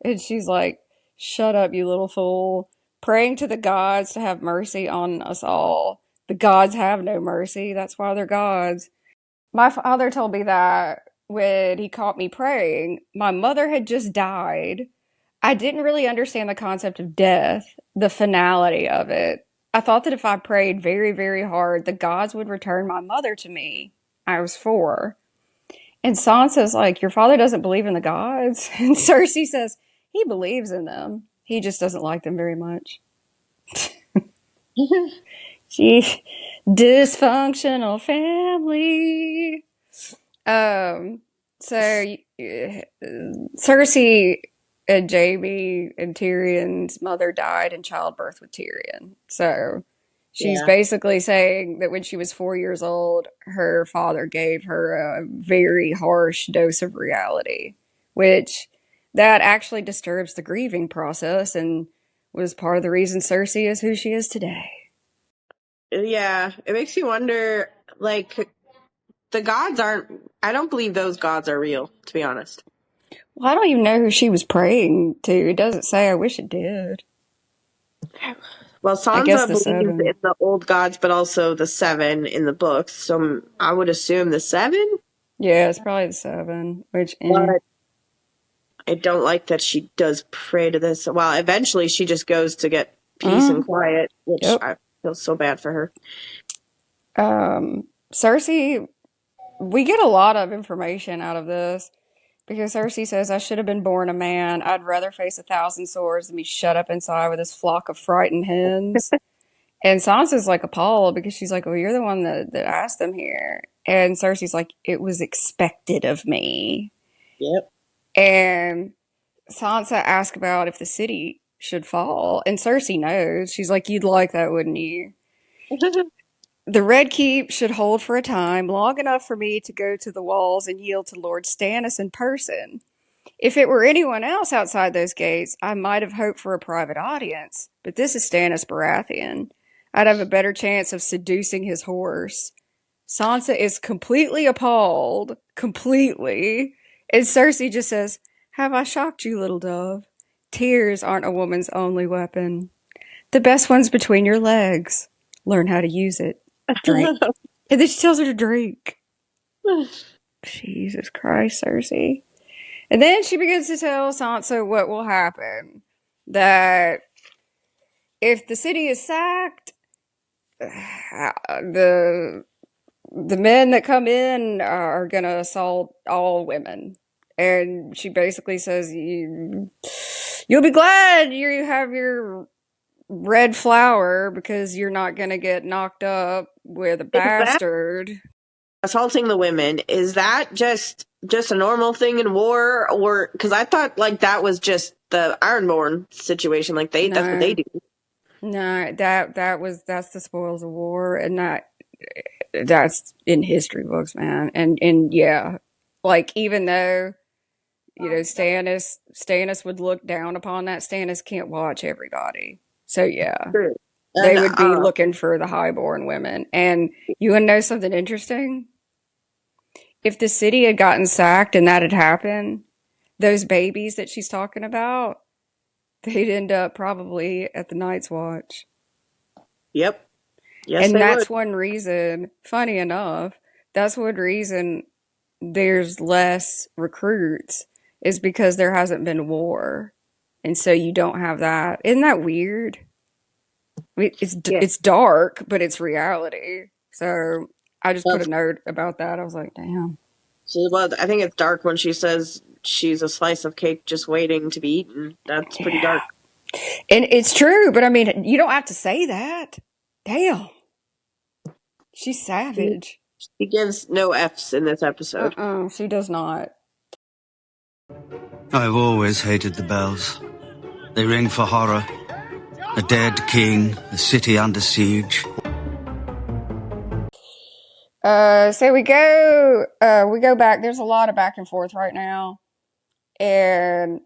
And she's like, shut up, you little fool. Praying to the gods to have mercy on us all. The gods have no mercy. That's why they're gods. My father told me that when he caught me praying. My mother had just died. I didn't really understand the concept of death, the finality of it. I thought that if I prayed very, very hard, the gods would return my mother to me. I was 4. And Sansa's like, your father doesn't believe in the gods? And Cersei says, he believes in them. He just doesn't like them very much. Dysfunctional family. So Cersei and Jaime and Tyrion's mother died in childbirth with Tyrion. So she's basically saying that when she was 4 years old, her father gave her a very harsh dose of reality, which that actually disturbs the grieving process and was part of the reason Cersei is who she is today. Yeah, it makes you wonder, like, the gods I don't believe those gods are real, to be honest. Well, I don't even know who she was praying to. It doesn't say. I wish it did. Well, Sansa believes in the old gods, but also the 7 in the books. So I would assume the 7? Yeah, it's probably the 7. But I don't like that she does pray to this. Well, eventually she just goes to get peace and quiet, which I feel so bad for her. Cersei, we get a lot of information out of this. Because Cersei says, I should have been born a man. I'd rather face 1,000 swords than be shut up inside with this flock of frightened hens. And Sansa's like appalled because she's like, well, you're the one that asked them here. And Cersei's like, it was expected of me. Yep. And Sansa asks about if the city should fall. And Cersei knows. She's like, you'd like that, wouldn't you? The Red Keep should hold for a time, long enough for me to go to the walls and yield to Lord Stannis in person. If it were anyone else outside those gates, I might have hoped for a private audience. But this is Stannis Baratheon. I'd have a better chance of seducing his horse. Sansa is completely appalled. Completely. And Cersei just says, have I shocked you, little dove? Tears aren't a woman's only weapon. The best one's between your legs. Learn how to use it. Drink. And then she tells her to drink. Jesus Christ, Cersei. And then she begins to tell Sansa what will happen. That if the city is sacked, the men that come in are gonna assault all women. And she basically says, you'll be glad you have your red flower because you're not gonna get knocked up with a bastard. Assaulting the women, is that just a normal thing in war? Or because I thought like that was just the Ironborn situation, like that's what they do. No, that's the spoils of war, and that's in history books, man. And yeah, like even though Stannis would look down upon that, Stannis can't watch everybody. So yeah, True. they would be looking for the highborn women. And you want to know something interesting? If the city had gotten sacked and that had happened, those babies that she's talking about, they'd end up probably at the Night's Watch. Yep. Yes, and that's one reason, funny enough, that's one reason there's less recruits is because there hasn't been war. And so you don't have that. Isn't that weird? I mean, it's dark, but it's reality. So I just put a note about that. I was like, damn. Well, I think it's dark when she says she's a slice of cake just waiting to be eaten. That's pretty dark. And it's true, but I mean, you don't have to say that. Damn. She's savage. She gives no F's in this episode. She does not. I've always hated the bells. They ring for horror. A dead king, a city under siege. So we go back. There's a lot of back and forth right now. And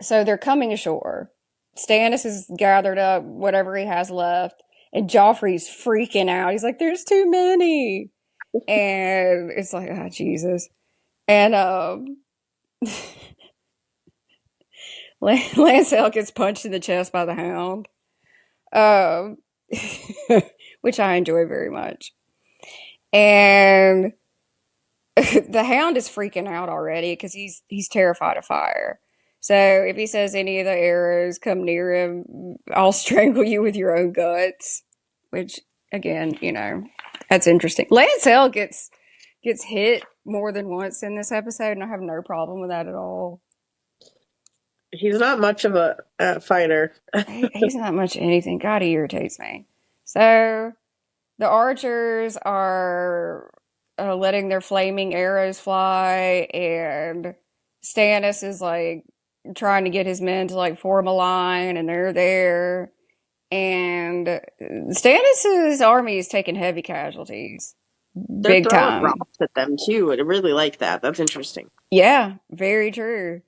so they're coming ashore. Stannis has gathered up whatever he has left. And Joffrey's freaking out. He's like, there's too many. And it's like, oh, Jesus. And Lancel gets punched in the chest by the Hound. Which I enjoy very much. And the Hound is freaking out already because he's terrified of fire. So if he says any of the arrows come near him, I'll strangle you with your own guts. Which, again, that's interesting. Lancel gets hit more than once in this episode, and I have no problem with that at all. He's not much of a fighter. He's not much of anything. God, he irritates me. So the archers are letting their flaming arrows fly, and Stannis is like trying to get his men to like form a line, and they're there. And Stannis' army is taking heavy casualties. They're big throwing time. rocks at them too. I really like that. That's interesting. Yeah, very true.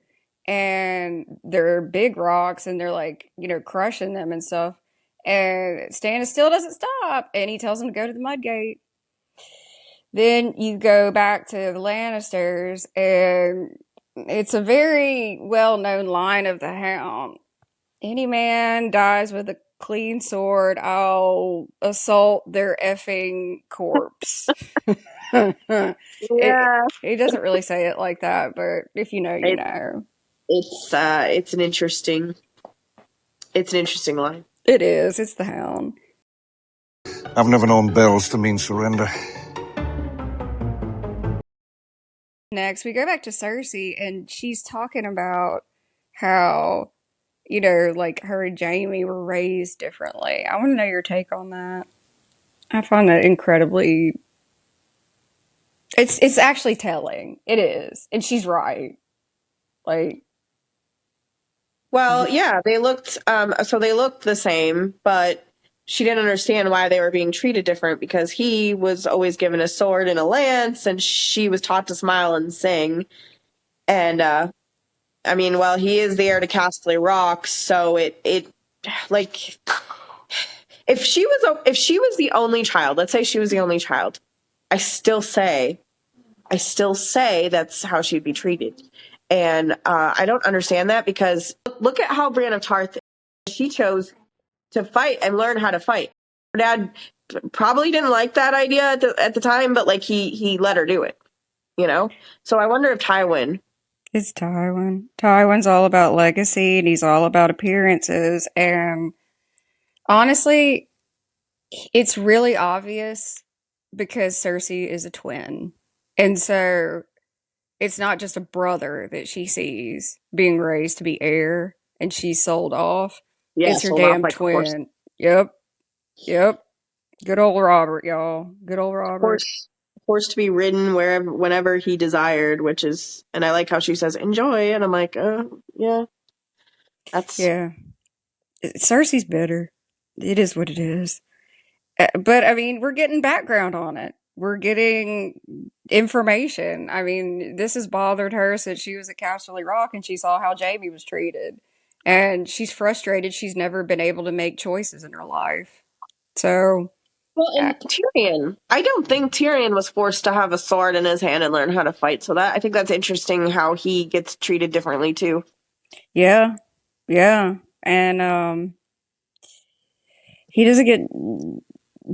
And they're big rocks, and they're like, crushing them and stuff. And Stannis still doesn't stop, and he tells them to go to the Mudgate. Then you go back to the Lannisters, and it's a very well-known line of the Hound. Any man dies with a clean sword, I'll assault their effing corpse. Yeah. He doesn't really say it like that, but if you know, you know. It's an interesting line. It is. It's the Hound. I've never known bells to mean surrender. Next, we go back to Cersei, and she's talking about how, like her and Jaime were raised differently. I want to know your take on that. I find that incredibly... It's actually telling. It is. And she's right. Like... Well, yeah, they looked the same, but she didn't understand why they were being treated different because he was always given a sword and a lance, and she was taught to smile and sing. And he is the heir to Castle Rock, so it like if she was the only child, let's say she was the only child, I still say that's how she'd be treated. And I don't understand that because look at how Brienne of Tarth, she chose to fight and learn how to fight. Her dad probably didn't like that idea at the time, but like he let her do it. you know? So I wonder if Tywin. It's Tywin. Tywin's all about legacy and he's all about appearances. And honestly, it's really obvious because Cersei is a twin. And so it's not just a brother that she sees being raised to be heir and she's sold off. Yeah, it's her sold off damn like a horse. twin. Yep. Good old Robert, y'all. Good old Robert. Horse to be ridden whenever he desired, which is, and I like how she says enjoy, and I'm like, yeah, that's Yeah. Cersei's bitter. It is what it is. But I mean, we're getting background on it. We're getting information. I mean, this has bothered her since she was at Casterly Rock and she saw how Jaime was treated. And she's frustrated she's never been able to make choices in her life. So, well, and Tyrion. I don't think Tyrion was forced to have a sword in his hand and learn how to fight. So I think that's interesting how he gets treated differently too. yeah. And he doesn't get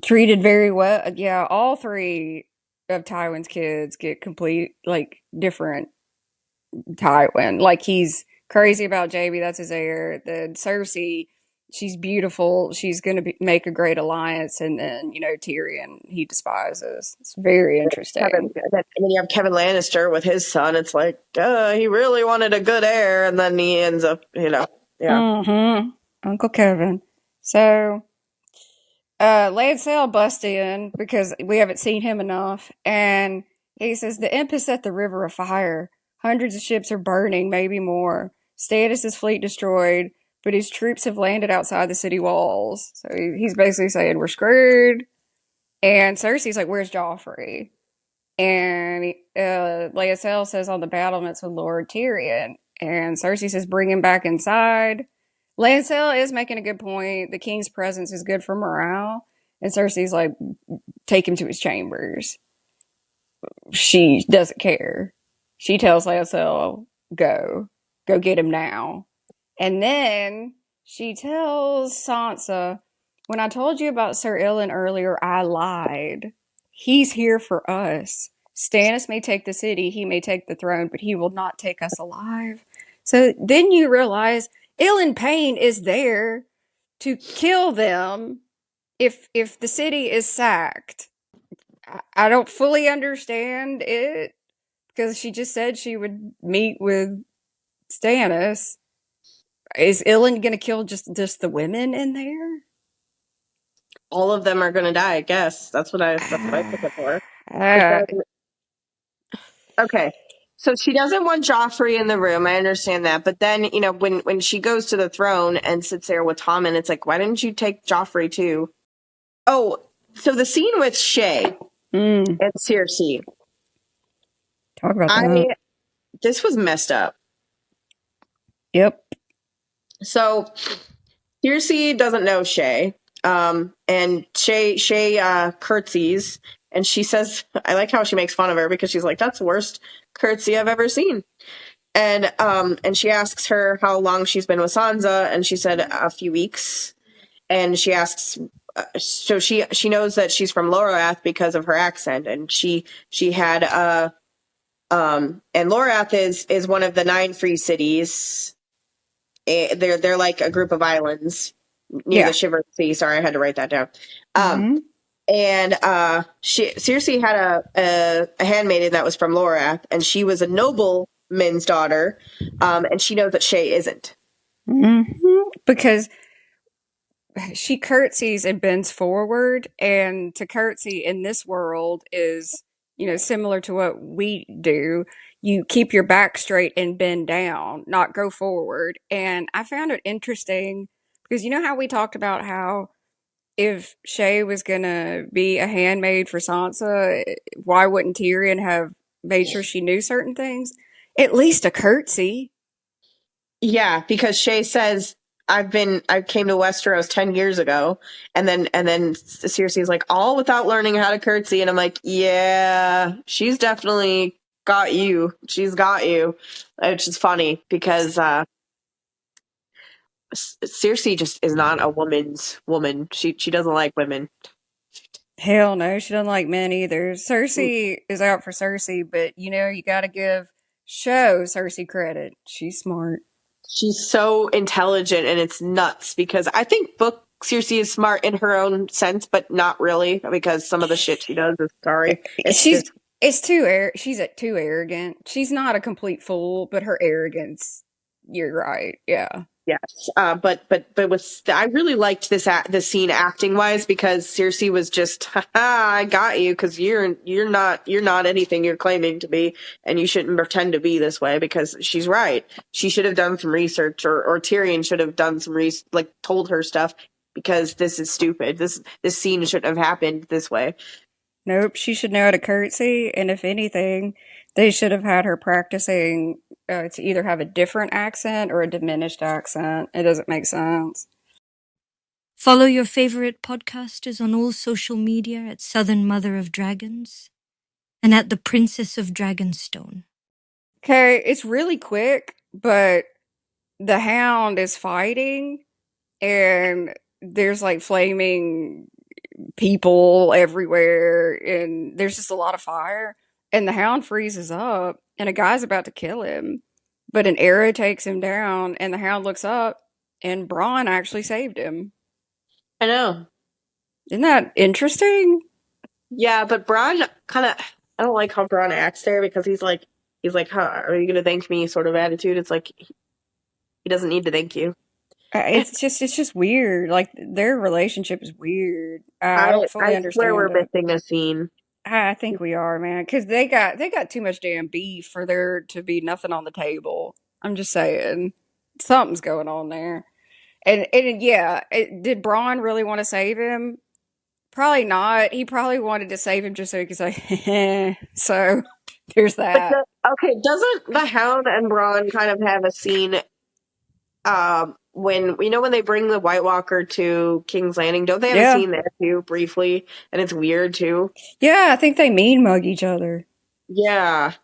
treated very well. Yeah, all three of Tywin's kids get complete, like, different Tywin. Like, he's crazy about Jaime, that's his heir. Then Cersei, she's beautiful. She's going to make a great alliance. And then, Tyrion, he despises. It's very interesting. And then you have Kevin Lannister with his son. It's like, he really wanted a good heir. And then he ends up, yeah. Mm-hmm. Uncle Kevin. So, Lancel busts in because we haven't seen him enough. And he says, the Imp has set the river afire. Hundreds of ships are burning, maybe more. Stannis' fleet destroyed, but his troops have landed outside the city walls. So he's basically saying, we're screwed. And Cersei's like, where's Joffrey? And Lancel says, on the battlements with Lord Tyrion. And Cersei says, bring him back inside. Lancel is making a good point. The king's presence is good for morale. And Cersei's like, take him to his chambers. She doesn't care. She tells Lancel, go get him now. And then she tells Sansa, when I told you about Sir Ilyn earlier, I lied. He's here for us. Stannis may take the city, he may take the throne, but he will not take us alive. So then you realize Ilyn Payne is there to kill them if the city is sacked. I don't fully understand it because she just said she would meet with Stannis. Is Ilyn going to kill just the women in there? All of them are going to die, I guess. That's what I took it for. Okay. So she doesn't want Joffrey in the room. I understand that. But then, when she goes to the throne and sits there with Tommen, it's like, why didn't you take Joffrey too? Oh, so the scene with Shay and Cersei. Talk about that. This was messed up. Yep. So Cersei doesn't know Shay. And Shay curtsies. And she says, I like how she makes fun of her because she's like, that's the worst curtsy I've ever seen. And she asks her how long she's been with Sansa, and she said a few weeks. And she asks, so she knows that she's from Lorath because of her accent, and she had and Lorath is one of the 9 free cities. They're like a group of islands near the Shiver Sea. Sorry, I had to write that down. And Cersei had a handmaiden that was from Lorath, and she was a nobleman's daughter, and she knows that Shay isn't. Because she curtsies and bends forward, and to curtsy in this world is, similar to what we do. You keep your back straight and bend down, not go forward. And I found it interesting because how we talked about how if Shay was going to be a handmaid for Sansa, why wouldn't Tyrion have made sure she knew certain things? At least a curtsy. Yeah, because Shay says, I came to Westeros 10 years ago. And then Cersei's like, all without learning how to curtsy. And I'm like, yeah, she's definitely got you. She's got you. Which is funny because, Cersei just is not a woman's woman. She doesn't like women. Hell no, she doesn't like men either. Cersei is out for Cersei, but you gotta show Cersei credit. She's smart. She's so intelligent, and it's nuts because I think book Cersei is smart in her own sense, but not really because some of the shit she does is sorry. She's too arrogant. She's not a complete fool, but her arrogance. You're right. Yeah. Yes, but I really liked this scene acting wise because Cersei was just, haha, I got you because you're not anything you're claiming to be, and you shouldn't pretend to be this way because she's right. She should have done some research, or Tyrion should have done some told her stuff because this is stupid. This scene shouldn't have happened this way. Nope, she should know how to curtsy, and if anything, they should have had her practicing to either have a different accent or a diminished accent. It doesn't make sense. Follow your favorite podcasters on all social media at Southern Mother of Dragons and at the Princess of Dragonstone. Okay, it's really quick, but the Hound is fighting, and there's like flaming people everywhere, and there's just a lot of fire, and the Hound freezes up, and a guy's about to kill him, but an arrow takes him down, and the Hound looks up, and Bronn actually saved him. I know. Isn't that interesting? Yeah, but Bronn I don't like how Bronn acts there because he's like, huh, are you going to thank me sort of attitude. It's like, he doesn't need to thank you. It's just weird. Like, their relationship is weird. I don't fully understand. I swear we're missing a scene. I think we are, man, because they got too much damn beef for there to be nothing on the table. I'm just saying, something's going on there. And yeah, did Bronn really want to save him? Probably not. He probably wanted to save him just so he could say, so there's that. Okay, doesn't the Hound and Bronn kind of have a scene when they bring the White Walker to King's Landing? Don't they have a scene there too, briefly? And it's weird too. Yeah, I think they mean mug each other. Yeah.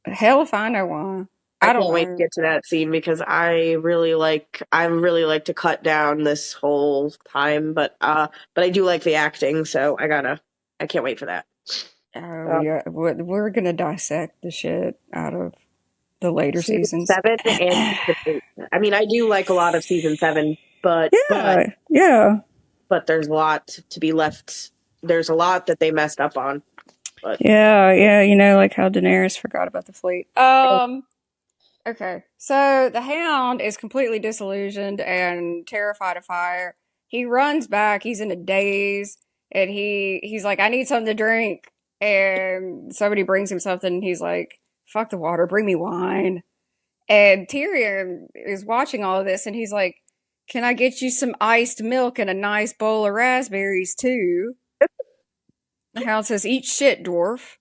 Hell if I know why. I can't wait to get to that scene because I really like to cut down this whole time, but I do like the acting, so I can't wait for that. Oh yeah, we're gonna dissect the shit out of the later seasons. 7 and 8. I mean, I do like a lot of season 7, but but there's a lot to be left. There's a lot that they messed up on. But yeah, like how Daenerys forgot about the fleet. Okay, so the Hound is completely disillusioned and terrified of fire. He runs back. He's in a daze, and he's like, "I need something to drink." And somebody brings him something. And he's like, "Fuck the water, bring me wine." And Tyrion is watching all of this, and he's like, "Can I get you some iced milk and a nice bowl of raspberries too?" The Hound says, "Eat shit, dwarf."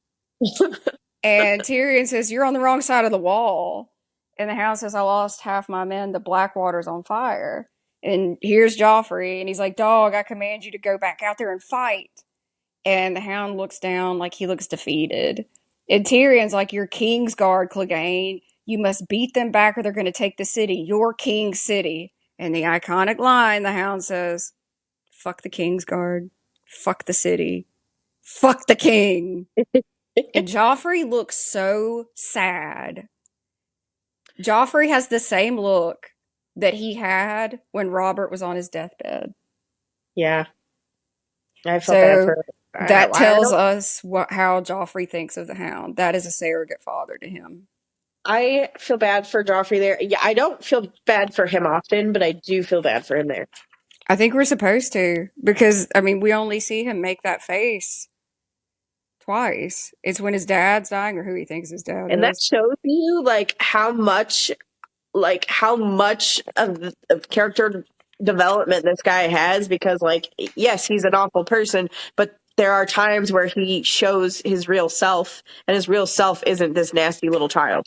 And Tyrion says, "You're on the wrong side of the wall." And the Hound says, "I lost half my men. The Blackwater's on fire." And here's Joffrey, and he's like, "Dog, I command you to go back out there and fight." And the Hound looks down like he looks defeated. And Tyrion's like, "You're Kingsguard, Clegane. You must beat them back or they're going to take the city. Your King's city." And the iconic line, the Hound says, "Fuck the Kingsguard. Fuck the city. Fuck the king." And Joffrey looks so sad. Joffrey has the same look that he had when Robert was on his deathbed. Yeah. I felt bad for that tells us how Joffrey thinks of the Hound. That is a surrogate father to him. I feel bad for Joffrey there. Yeah, I don't feel bad for him often, but I do feel bad for him there. I think we're supposed to, because, I mean, we only see him make that face twice. It's when his dad's dying or who he thinks his dad is. And that shows you, how much of character development this guy has, because, yes, he's an awful person, but there are times where he shows his real self, and his real self isn't this nasty little child,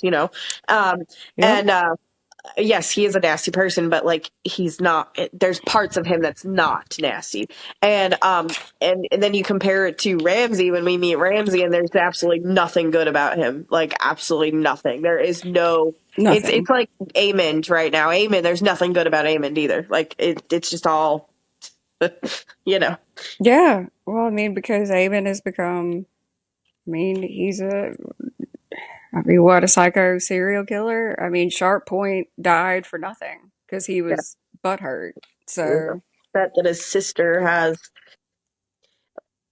And yes, he is a nasty person, but he's not. There's parts of him that's not nasty, and then you compare it to Ramsay when we meet Ramsay, and there's absolutely nothing good about him, absolutely nothing. There is no. Nothing. It's like Aemond right now. Aemond, there's nothing good about Aemond either. It's just all you know. Yeah. Well, I mean, because Aemon has become, he's what, a psycho serial killer? I mean, Sharp Point died for nothing because he Yeah. was butthurt. He was So, upset that his sister has.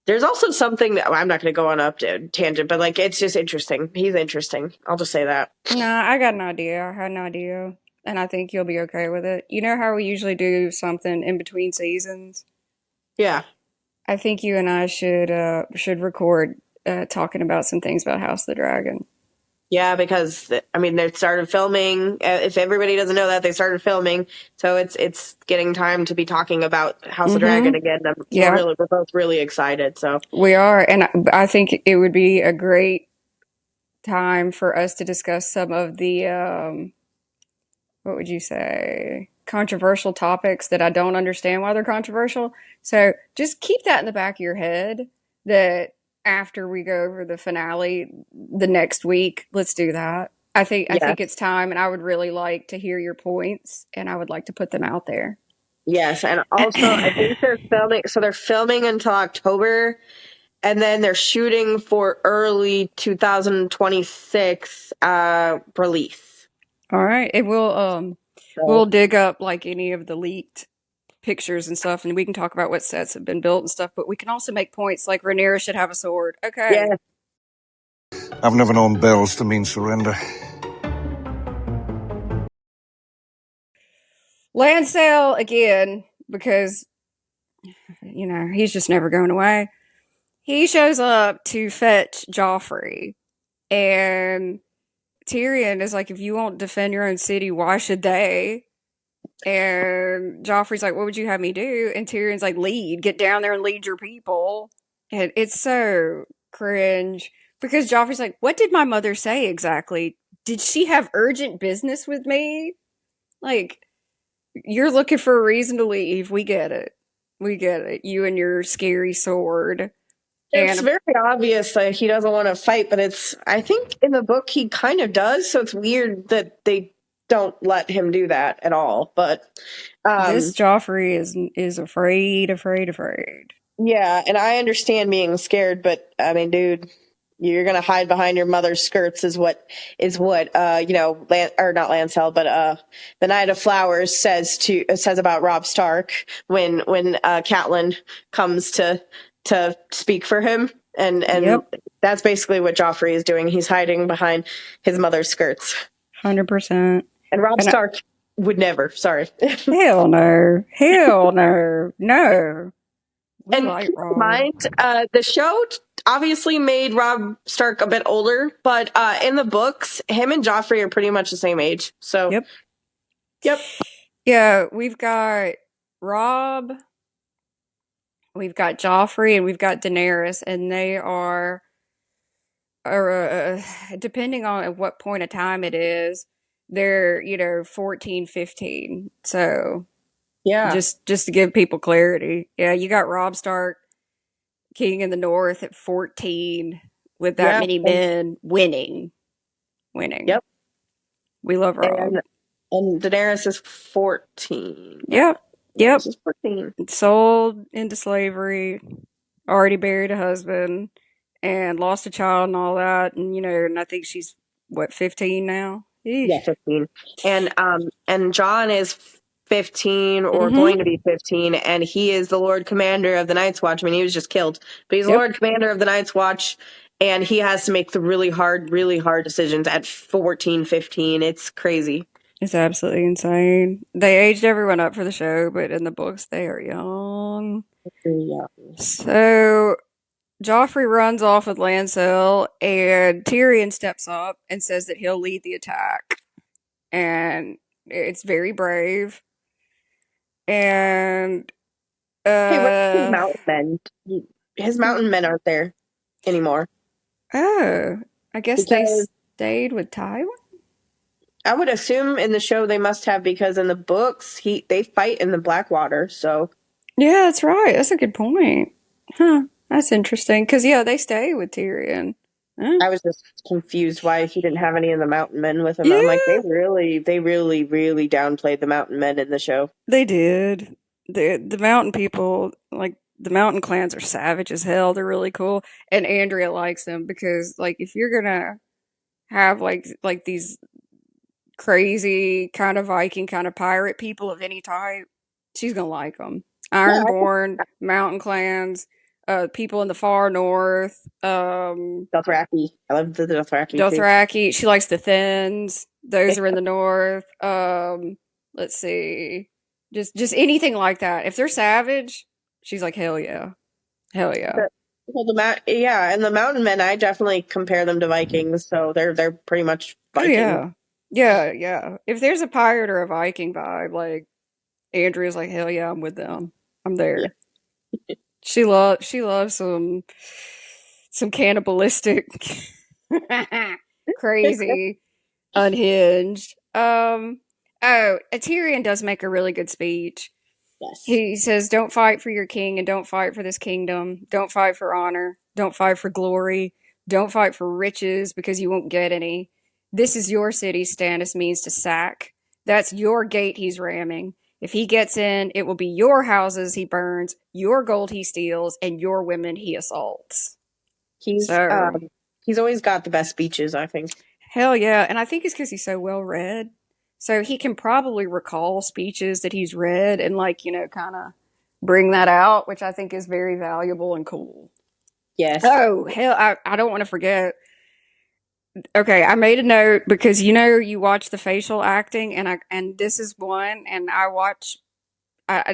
There's also something that I'm not going to go on a tangent, but like it's just interesting. He's interesting. I'll just say that. nah, I got an idea. I had an idea, and I think you'll be okay with it. You know how we usually do something in between seasons? Yeah. I think you and I should record talking about some things about House of the Dragon. Yeah, because I mean they started filming. If everybody doesn't know that, they started filming, so it's getting time to be talking about House of Dragon again. We're both really excited. So we are, and I think it would be a great time for us to discuss some of the what would you say, controversial topics that I don't understand why they're controversial. So just keep that in the back of your head that after we go over the finale the next week, let's do that. I think it's time, and I would really like to hear your points, and I would like to put them out there. Yes, and also I think they're filming. So they're filming until October, and then they're shooting for early 2026 release. All right, it will. We'll dig up like any of the leaked pictures and stuff, and we can talk about what sets have been built and stuff. But we can also make points like Rhaenyra should have a sword. Okay. Yeah. I've never known bells to mean surrender. Lancel again, because, he's just never going away. He shows up to fetch Joffrey, and Tyrion is like, if you won't defend your own city, why should they? And Joffrey's like, what would you have me do? And Tyrion's like, get down there and lead your people. And it's so cringe because Joffrey's like, what did my mother say exactly? Did she have urgent business with me? Like, you're looking for a reason to leave. We get it. You and your scary sword. It's very obvious that he doesn't want to fight, but I think in the book he kind of does, so it's weird that they don't let him do that at all. But this Joffrey is afraid. Yeah, and I understand being scared, but I mean, dude, you're gonna hide behind your mother's skirts is what not Lancel, but the Knight of Flowers says about Robb Stark when Catelyn comes to speak for him, and that's basically what Joffrey is doing. He's hiding behind his mother's skirts. 100%. And Robb Stark would never. Sorry. Hell no. No. And keep in mind, the show obviously made Robb Stark a bit older, but in the books, him and Joffrey are pretty much the same age. So, yep. Yeah, we've got Robb, we've got Joffrey, and we've got Daenerys, and they are depending on at what point of time it is, they're 14, 15. So, yeah, just to give people clarity. Yeah, you got Robb Stark, King in the North at 14 with that many men winning. Yep. We love Robb. And Daenerys is 14. Yep. She's 14. Sold into slavery, already buried a husband, and lost a child and all that. And I think she's 15 now? Eesh. Yeah, 15. And Jon is 15 or going to be 15, and he is the Lord Commander of the Night's Watch. I mean, he was just killed, but he's the Lord Commander of the Night's Watch, and he has to make the really hard decisions at 14, 15. It's crazy. It's absolutely insane. They aged everyone up for the show, but in the books, they are young. So Joffrey runs off with Lancel, and Tyrion steps up and says that he'll lead the attack. And it's very brave. And hey, where's his mountain men? His mountain men aren't there anymore. Oh, I guess they stayed with Tywin? I would assume in the show they must have, because in the books they fight in the Blackwater. So yeah, that's right. That's a good point. Huh? That's interesting. Because they stay with Tyrion. Huh? I was just confused why he didn't have any of the mountain men with him. Yeah. I'm like, they really, really downplayed the mountain men in the show. They did. the mountain people, like the mountain clans, are savage as hell. They're really cool, and Andrea likes them because, like, if you're gonna have like these crazy kind of Viking kind of pirate people of any type, she's gonna like them. Ironborn, mountain clans, people in the far north, Dothraki. I love the Dothraki too. Dothraki. She likes the Thins. Those are in the north. Let's see, just anything like that. If they're savage, she's like, hell yeah, hell yeah. Well, and the mountain men, I definitely compare them to Vikings, so they're pretty much Viking. Oh, yeah. If there's a pirate or a Viking vibe, like Andrea's like, hell yeah, I'm with them. I'm there. Yeah. She loves some cannibalistic, crazy, unhinged. Tyrion does make a really good speech. Yes. He says, "Don't fight for your king, and don't fight for this kingdom. Don't fight for honor. Don't fight for glory. Don't fight for riches, because you won't get any. This is your city Stannis means to sack. That's your gate he's ramming. If he gets in, it will be your houses he burns, your gold he steals, and your women he assaults." He's always got the best speeches, I think. Hell yeah, and I think it's because he's so well read. So he can probably recall speeches that he's read and, like, you know, kind of bring that out, which I think is very valuable and cool. Yes. Oh, hell, I don't want to forget. Okay, I made a note because, you know, you watch the facial acting, and this is one, and I watch,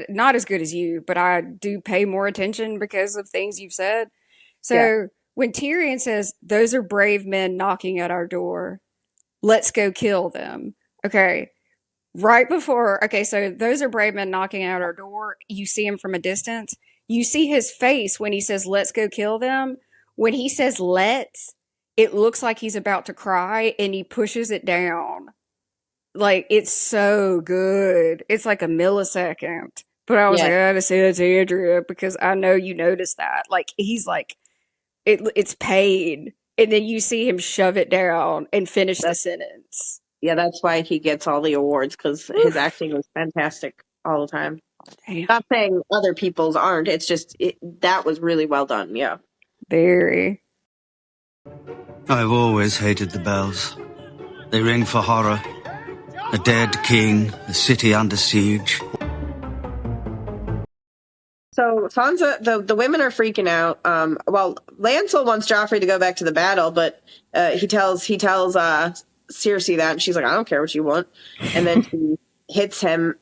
not as good as you, but I do pay more attention because of things you've said. So when Tyrion says, "Those are brave men knocking at our door, let's go kill them." Okay, right before, so those are brave men knocking at our door. You see him from a distance. You see his face when he says, "Let's go kill them." When he says, "let's," it looks like he's about to cry, and he pushes it down. Like, it's so good. It's like a millisecond. But I was like, I gotta say that to Andrea because I know you noticed that. Like, he's like, it's pain. And then you see him shove it down and finish the sentence. Yeah, that's why he gets all the awards, because his acting was fantastic all the time. Damn. Not saying other people's aren't. It's just that was really well done. Yeah, very. I've always hated the bells. They ring for horror. A dead king, a city under siege. So Sansa, the women are freaking out. Well, Lancel wants Joffrey to go back to the battle, but he tells Cersei that, and she's like, "I don't care what you want." And then she hits him,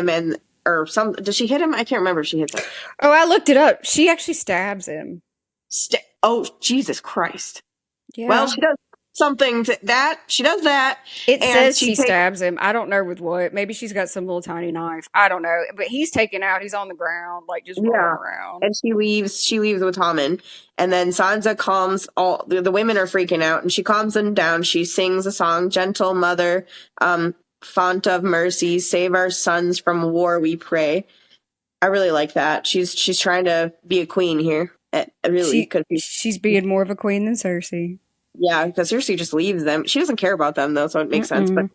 and or some. Does she hit him? I can't remember if she hits him. Oh, I looked it up. She actually stabs him. Oh, Jesus Christ! Yeah. Well, she does something to that. She does that. It says she stabs him. I don't know with what. Maybe she's got some little tiny knife. I don't know. But he's taken out. He's on the ground, like, just rolling around. And she leaves with Tommen. And then Sansa calms all the women are freaking out, and she calms them down. She sings a song, "Gentle Mother, font of mercy, save our sons from war, we pray." I really like that. She's trying to be a queen here. Really, she's being more of a queen than Cersei. Yeah, because Cersei just leaves them. She doesn't care about them, though, so it makes sense. But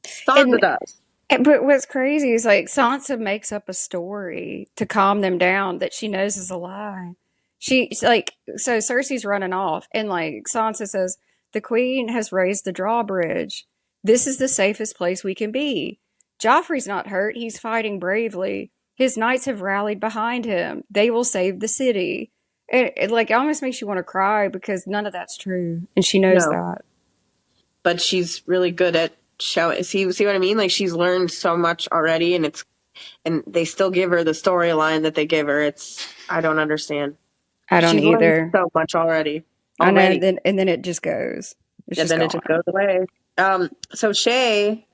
Sansa does. But what's crazy is, like, Sansa makes up a story to calm them down that she knows is a lie. She's like, so Cersei's running off, and, like, Sansa says, "The queen has raised the drawbridge. This is the safest place we can be. Joffrey's not hurt. He's fighting bravely. His knights have rallied behind him. They will save the city." It like, almost makes you want to cry because none of that's true, and she knows that. But she's really good at showing. See what I mean? Like, she's learned so much already, and they still give her the storyline that they give her. I don't understand. I don't either. Learned so much already. I know, and then it just goes. It just goes away. So Shay.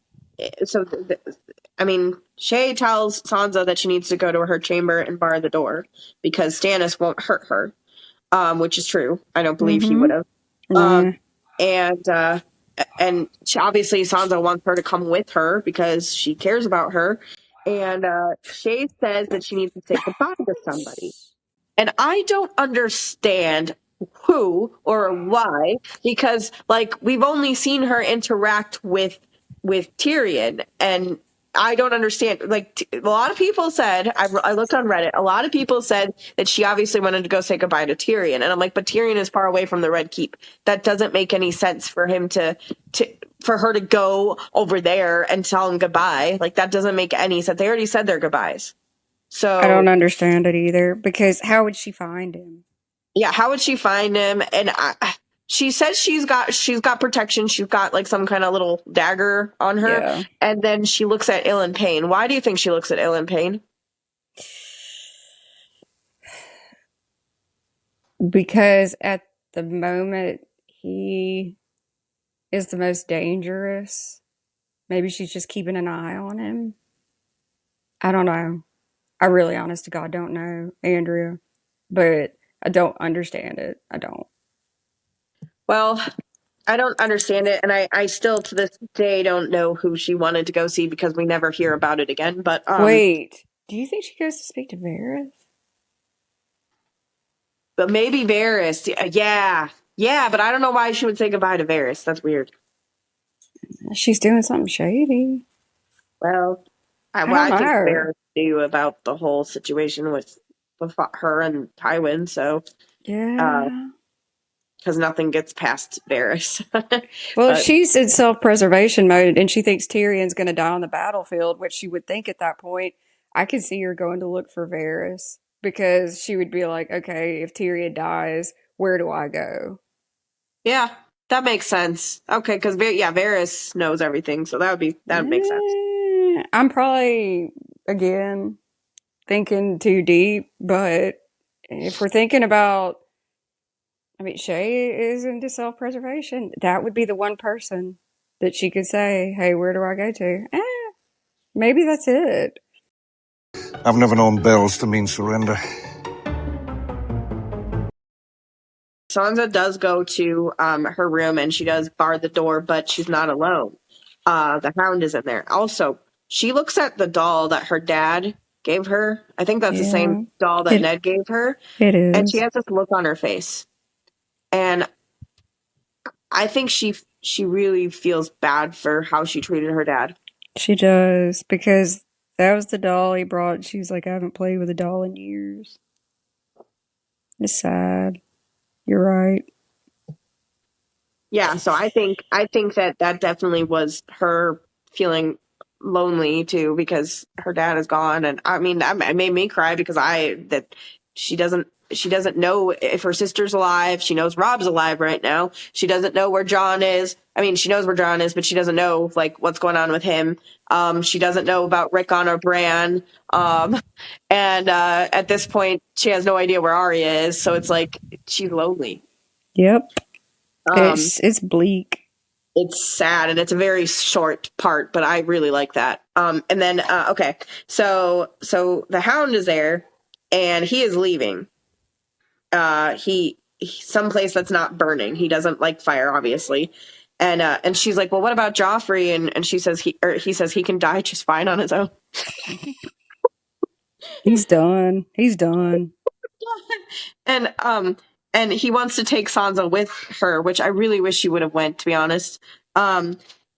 Shay tells Sansa that she needs to go to her chamber and bar the door because Stannis won't hurt her, which is true. I don't believe he would have. And obviously Sansa wants her to come with her because she cares about her. And Shay says that she needs to say goodbye to somebody. And I don't understand who or why, because, like, we've only seen her interact with Tyrion, and I don't understand. Like, a lot of people said, I looked on Reddit, a lot of people said that she obviously wanted to go say goodbye to Tyrion. And I'm like, but Tyrion is far away from the Red Keep. That doesn't make any sense for him for her to go over there and tell him goodbye. Like, that doesn't make any sense. They already said their goodbyes. So I don't understand it either, because how would she find him? Yeah, how would she find him? And she says she's got protection. She's got like some kind of little dagger on her. Yeah. And then she looks at Ilyn Payne. Why do you think she looks at Ilyn Payne? Because at the moment he is the most dangerous. Maybe she's just keeping an eye on him. I don't know. I really, honest to God, don't know, Andrea. But I don't understand it. I don't. Well, I don't understand it, and I still to this day don't know who she wanted to go see because we never hear about it again. But wait, do you think she goes to speak to Varys? But maybe Varys. Yeah, but I don't know why she would say goodbye to Varys. That's weird. She's doing something shady. Well, I think Varys knew about the whole situation with her and Tywin, so yeah. Because nothing gets past Varys. Well, if she's in self-preservation mode and she thinks Tyrion's going to die on the battlefield, which she would think at that point, I could see her going to look for Varys, because she would be like, okay, if Tyrion dies, where do I go? Yeah, that makes sense. Okay, because Varys knows everything, so that would make sense. I'm probably, again, thinking too deep, but if we're thinking about, I mean, Shay is into self-preservation. That would be the one person that she could say, hey, where do I go to? Maybe that's it. I've never known bells to mean surrender. Sansa does go to her room and she does bar the door, but she's not alone. The Hound is in there. Also, she looks at the doll that her dad gave her. I think that's the same doll that Ned gave her. It is. And she has this look on her face. And I think she really feels bad for how she treated her dad. She does, because that was the doll he brought. She's like, I haven't played with a doll in years. It's sad. You're right. Yeah, so I think that definitely was her feeling lonely too, because her dad is gone. And I mean, it made me cry because she doesn't know if her sister's alive. She knows Rob's alive right now. She doesn't know where Jon is. I mean, she knows where Jon is, but she doesn't know like what's going on with him. She doesn't know about Rickon or Bran. And at this point, she has no idea where Arya is. So it's like she's lonely. Yep. It's bleak. It's sad, and it's a very short part, but I really like that. And then, okay, so the Hound is there, and he is leaving. He someplace that's not burning. He doesn't like fire, obviously. And she's like, well, what about Joffrey? And she says he says he can die just fine on his own. He's done. And he wants to take Sansa with her, which I really wish she would have went, to be honest.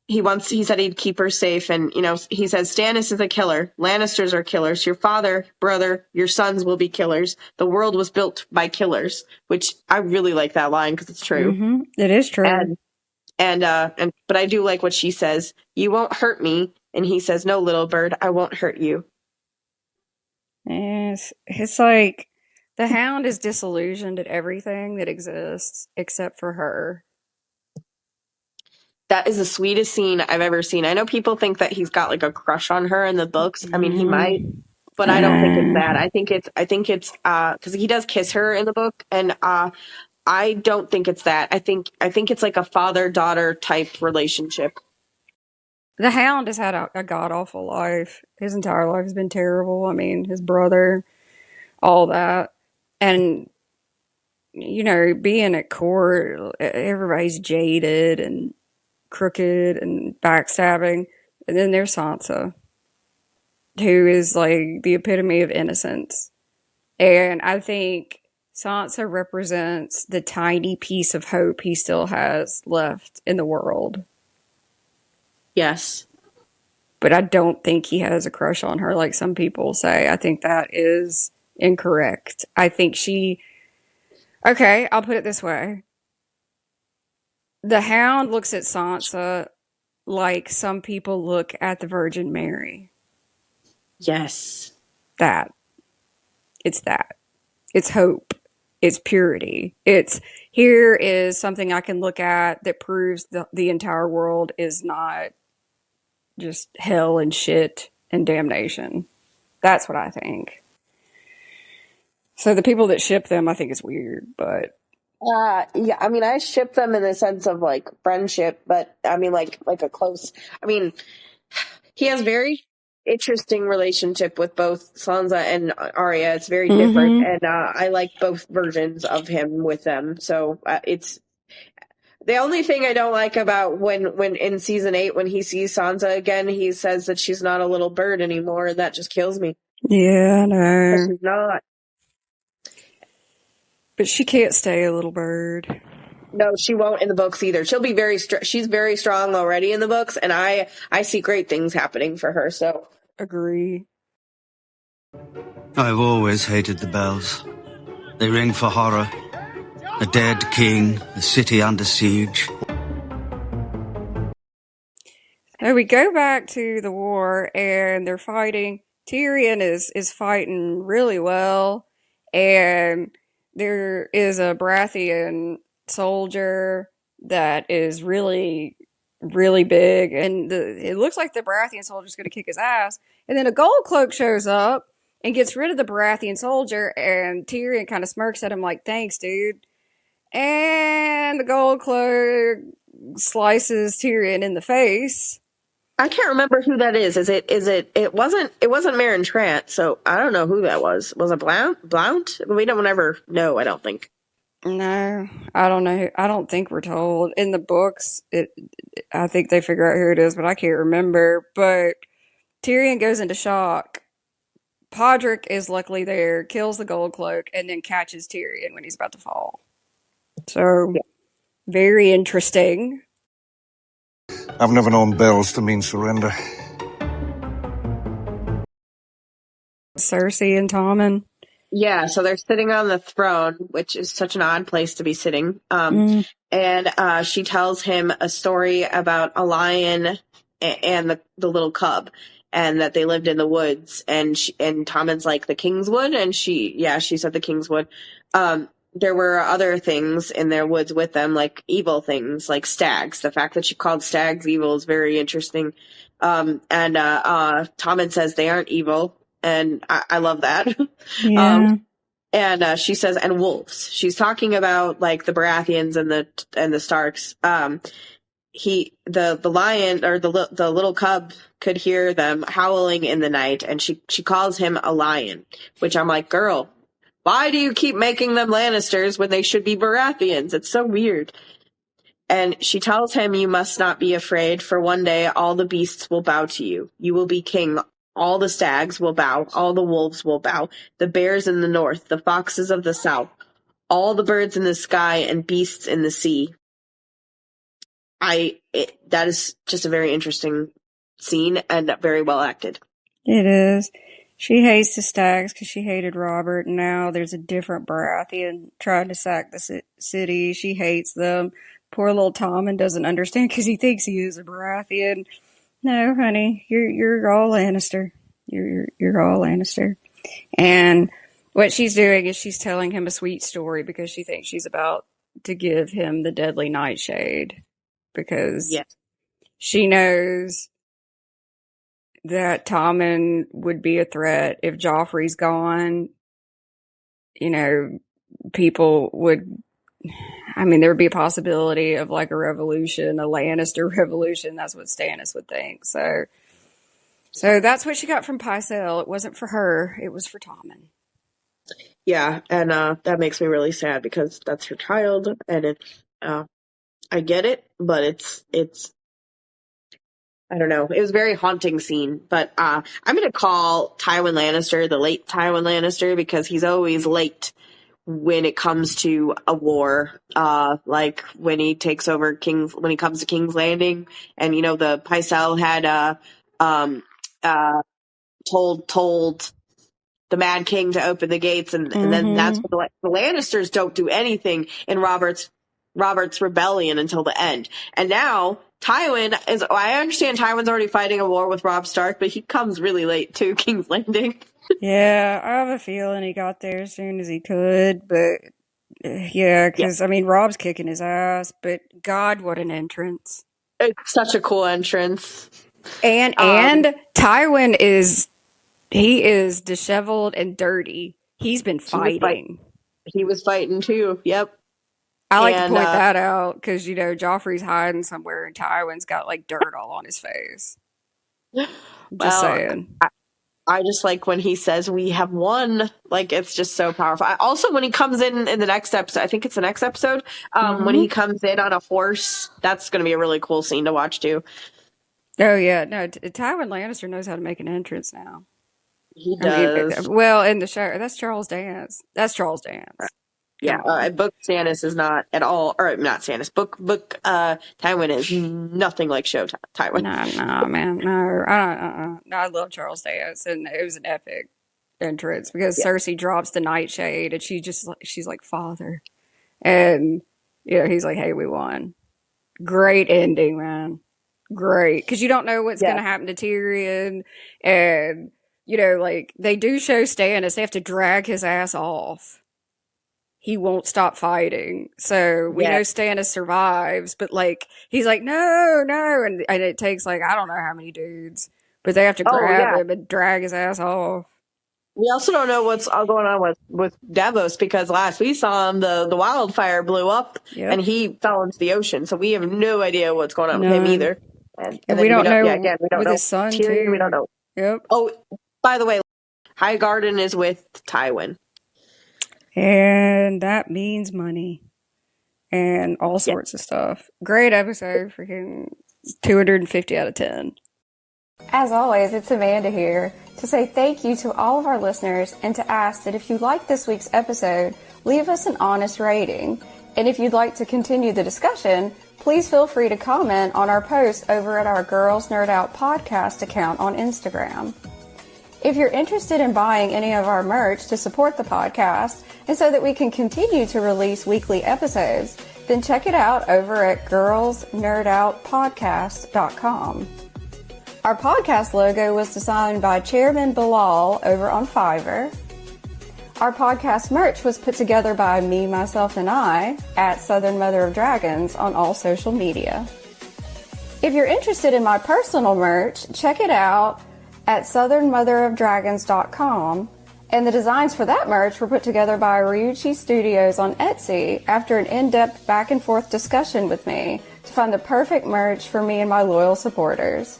He said he'd keep her safe. And, he says, Stannis is a killer. Lannisters are killers. Your father, brother, your sons will be killers. The world was built by killers, which I really like that line because it's true. Mm-hmm. It is true. But I do like what she says. You won't hurt me. And he says, no, little bird, I won't hurt you. Yes. It's like the Hound is disillusioned at everything that exists except for her. That is the sweetest scene I've ever seen. I know people think that he's got like a crush on her in the books. I mean, he might, but I don't think it's that. I think it's because he does kiss her in the book, and I don't think it's that. I think it's like a father-daughter type relationship. The Hound has had a god-awful life. His entire life has been terrible. I mean, his brother, all that. And, being at court, everybody's jaded and crooked and backstabbing. And then there's Sansa, who is like the epitome of innocence. And I think Sansa represents the tiny piece of hope he still has left in the world. Yes. but I don't think he has a crush on her like some people say. I think that is incorrect. I think okay, I'll put it this way. The Hound looks at Sansa like some people look at the Virgin Mary. Yes. It's that. It's hope. It's purity. It's, here is something I can look at that proves the entire world is not just hell and shit and damnation. That's what I think. So the people that ship them, I think it's weird, but Yeah, I mean, I ship them in the sense of like friendship, but I mean, like a close. I mean, he has very interesting relationship with both Sansa and Arya. It's very different, and I like both versions of him with them. So it's the only thing I don't like about when in season 8 when he sees Sansa again, he says that she's not a little bird anymore, and that just kills me. Yeah, I know. But she's not. But she can't stay a little bird. No, she won't in the books either. She'll be she's very strong already in the books, and I see great things happening for her, so. Agree. I've always hated the bells. They ring for horror. A dead king, a city under siege. So we go back to the war, and they're fighting. Tyrion is fighting really well, and there is a Baratheon soldier that is really, really big, and it looks like the Baratheon soldier's going to kick his ass. And then a gold cloak shows up and gets rid of the Baratheon soldier, and Tyrion kind of smirks at him like, "Thanks, dude." And the gold cloak slices Tyrion in the face. I can't remember who that is. It wasn't Maren Trant, so I don't know who that was. Was it Blount? We don't ever know, I don't think. No, I don't know. I don't think we're told. In the books, I think they figure out who it is, but I can't remember. But Tyrion goes into shock. Podrick is luckily there, kills the gold cloak, and then catches Tyrion when he's about to fall. So, very interesting. I've never known bells to mean surrender. Cersei and Tommen. Yeah, so they're sitting on the throne, which is such an odd place to be sitting. And she tells him a story about a lion and the little cub, and that they lived in the woods. And Tommen's like, the Kingswood? And she said the Kingswood. There were other things in their woods with them, like evil things, like stags. The fact that she called stags evil is very interesting. And Tommen says they aren't evil, and I love that. Yeah. And she says, and wolves. She's talking about like the Baratheons and the Starks. The lion or the little cub could hear them howling in the night, and she calls him a lion, which I'm like, girl, why do you keep making them Lannisters when they should be Baratheons? It's so weird. And she tells him, you must not be afraid, for one day all the beasts will bow to you. You will be king. All the stags will bow. All the wolves will bow. The bears in the north, the foxes of the south, all the birds in the sky and beasts in the sea. That is just a very interesting scene and very well acted. It is. She hates the stags because she hated Robert, and now there's a different Baratheon trying to sack the city. She hates them. Poor little Tommen doesn't understand because he thinks he is a Baratheon. No, honey, you're all Lannister. You're all Lannister. And what she's doing is she's telling him a sweet story because she thinks she's about to give him the deadly nightshade, because she knows that Tommen would be a threat if Joffrey's gone. You know, people would, I mean, there would be a possibility of like a revolution, a Lannister revolution. That's what Stannis would think. So that's what she got from Pycelle. It wasn't for her. It was for Tommen. Yeah, and that makes me really sad because that's her child, and I get it, but it's I don't know. It was a very haunting scene, but I'm going to call Tywin Lannister the late Tywin Lannister because he's always late when it comes to a war. Like when he takes over when he comes to King's Landing, and you know the Pycelle had told the Mad King to open the gates, and then that's when the Lannisters don't do anything in Robert's rebellion until the end. And now Tywin I understand Tywin's already fighting a war with Robb Stark, but he comes really late to King's Landing. Yeah, I have a feeling he got there as soon as he could, but because I mean, Robb's kicking his ass, but God, what an entrance. It's such a cool entrance. And Tywin is disheveled and dirty. He's been fighting. He was fighting too. Yep. I like to point that out because, Joffrey's hiding somewhere and Tywin's got like dirt all on his face. Just saying. I just like when he says we have won. Like, it's just so powerful. Also, when he comes in the next episode, I think it's the next episode, when he comes in on a horse, that's going to be a really cool scene to watch too. Oh yeah, no, Tywin Lannister knows how to make an entrance now. He does. I mean, well, in the show, that's Charles Dance. Yeah, book Stannis is not at all, or not Stannis. Book Tywin is nothing like show Tywin. No, man, no. I love Charles Dance, and it was an epic entrance because Cersei drops the nightshade, and she's like, Father, and he's like, hey, we won. Great ending, man. Great, because you don't know what's going to happen to Tyrion, and like they do show Stannis, they have to drag his ass off. He won't stop fighting. So we know Stannis survives, but like he's like, no, and it takes like I don't know how many dudes, but they have to grab him and drag his ass off. We also don't know what's going on with Davos because last we saw him, the wildfire blew up and he fell into the ocean. So we have no idea what's going on with him either. And we don't know. Yeah, again, we don't with know. His son Tyrion, too. We don't know. Yep. Oh, by the way, Highgarden is with Tywin. And that means money and all sorts of stuff. Great episode, freaking 250 out of 10. As always, it's Amanda here to say thank you to all of our listeners and to ask that if you like this week's episode, leave us an honest rating. And if you'd like to continue the discussion, please feel free to comment on our post over at our Girls Nerd Out podcast account on Instagram. If you're interested in buying any of our merch to support the podcast and so that we can continue to release weekly episodes, then check it out over at girlsnerdoutpodcast.com. Our podcast logo was designed by Chairman Bilal over on Fiverr. Our podcast merch was put together by me, myself, and I at Southern Mother of Dragons on all social media. If you're interested in my personal merch, check it out at southernmotherofdragons.com, and the designs for that merch were put together by Ryuchi Studios on Etsy after an in-depth back and forth discussion with me to find the perfect merch for me and my loyal supporters.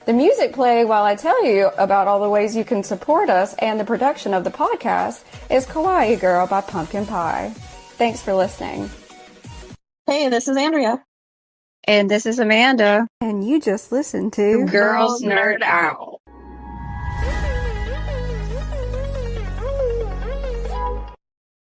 The music played while I tell you about all the ways you can support us and the production of the podcast is Kawaii Girl by Pumpkin Pie. Thanks for listening. Hey, this is Andrea. And this is Amanda. And you just listened to Girls Nerd Out.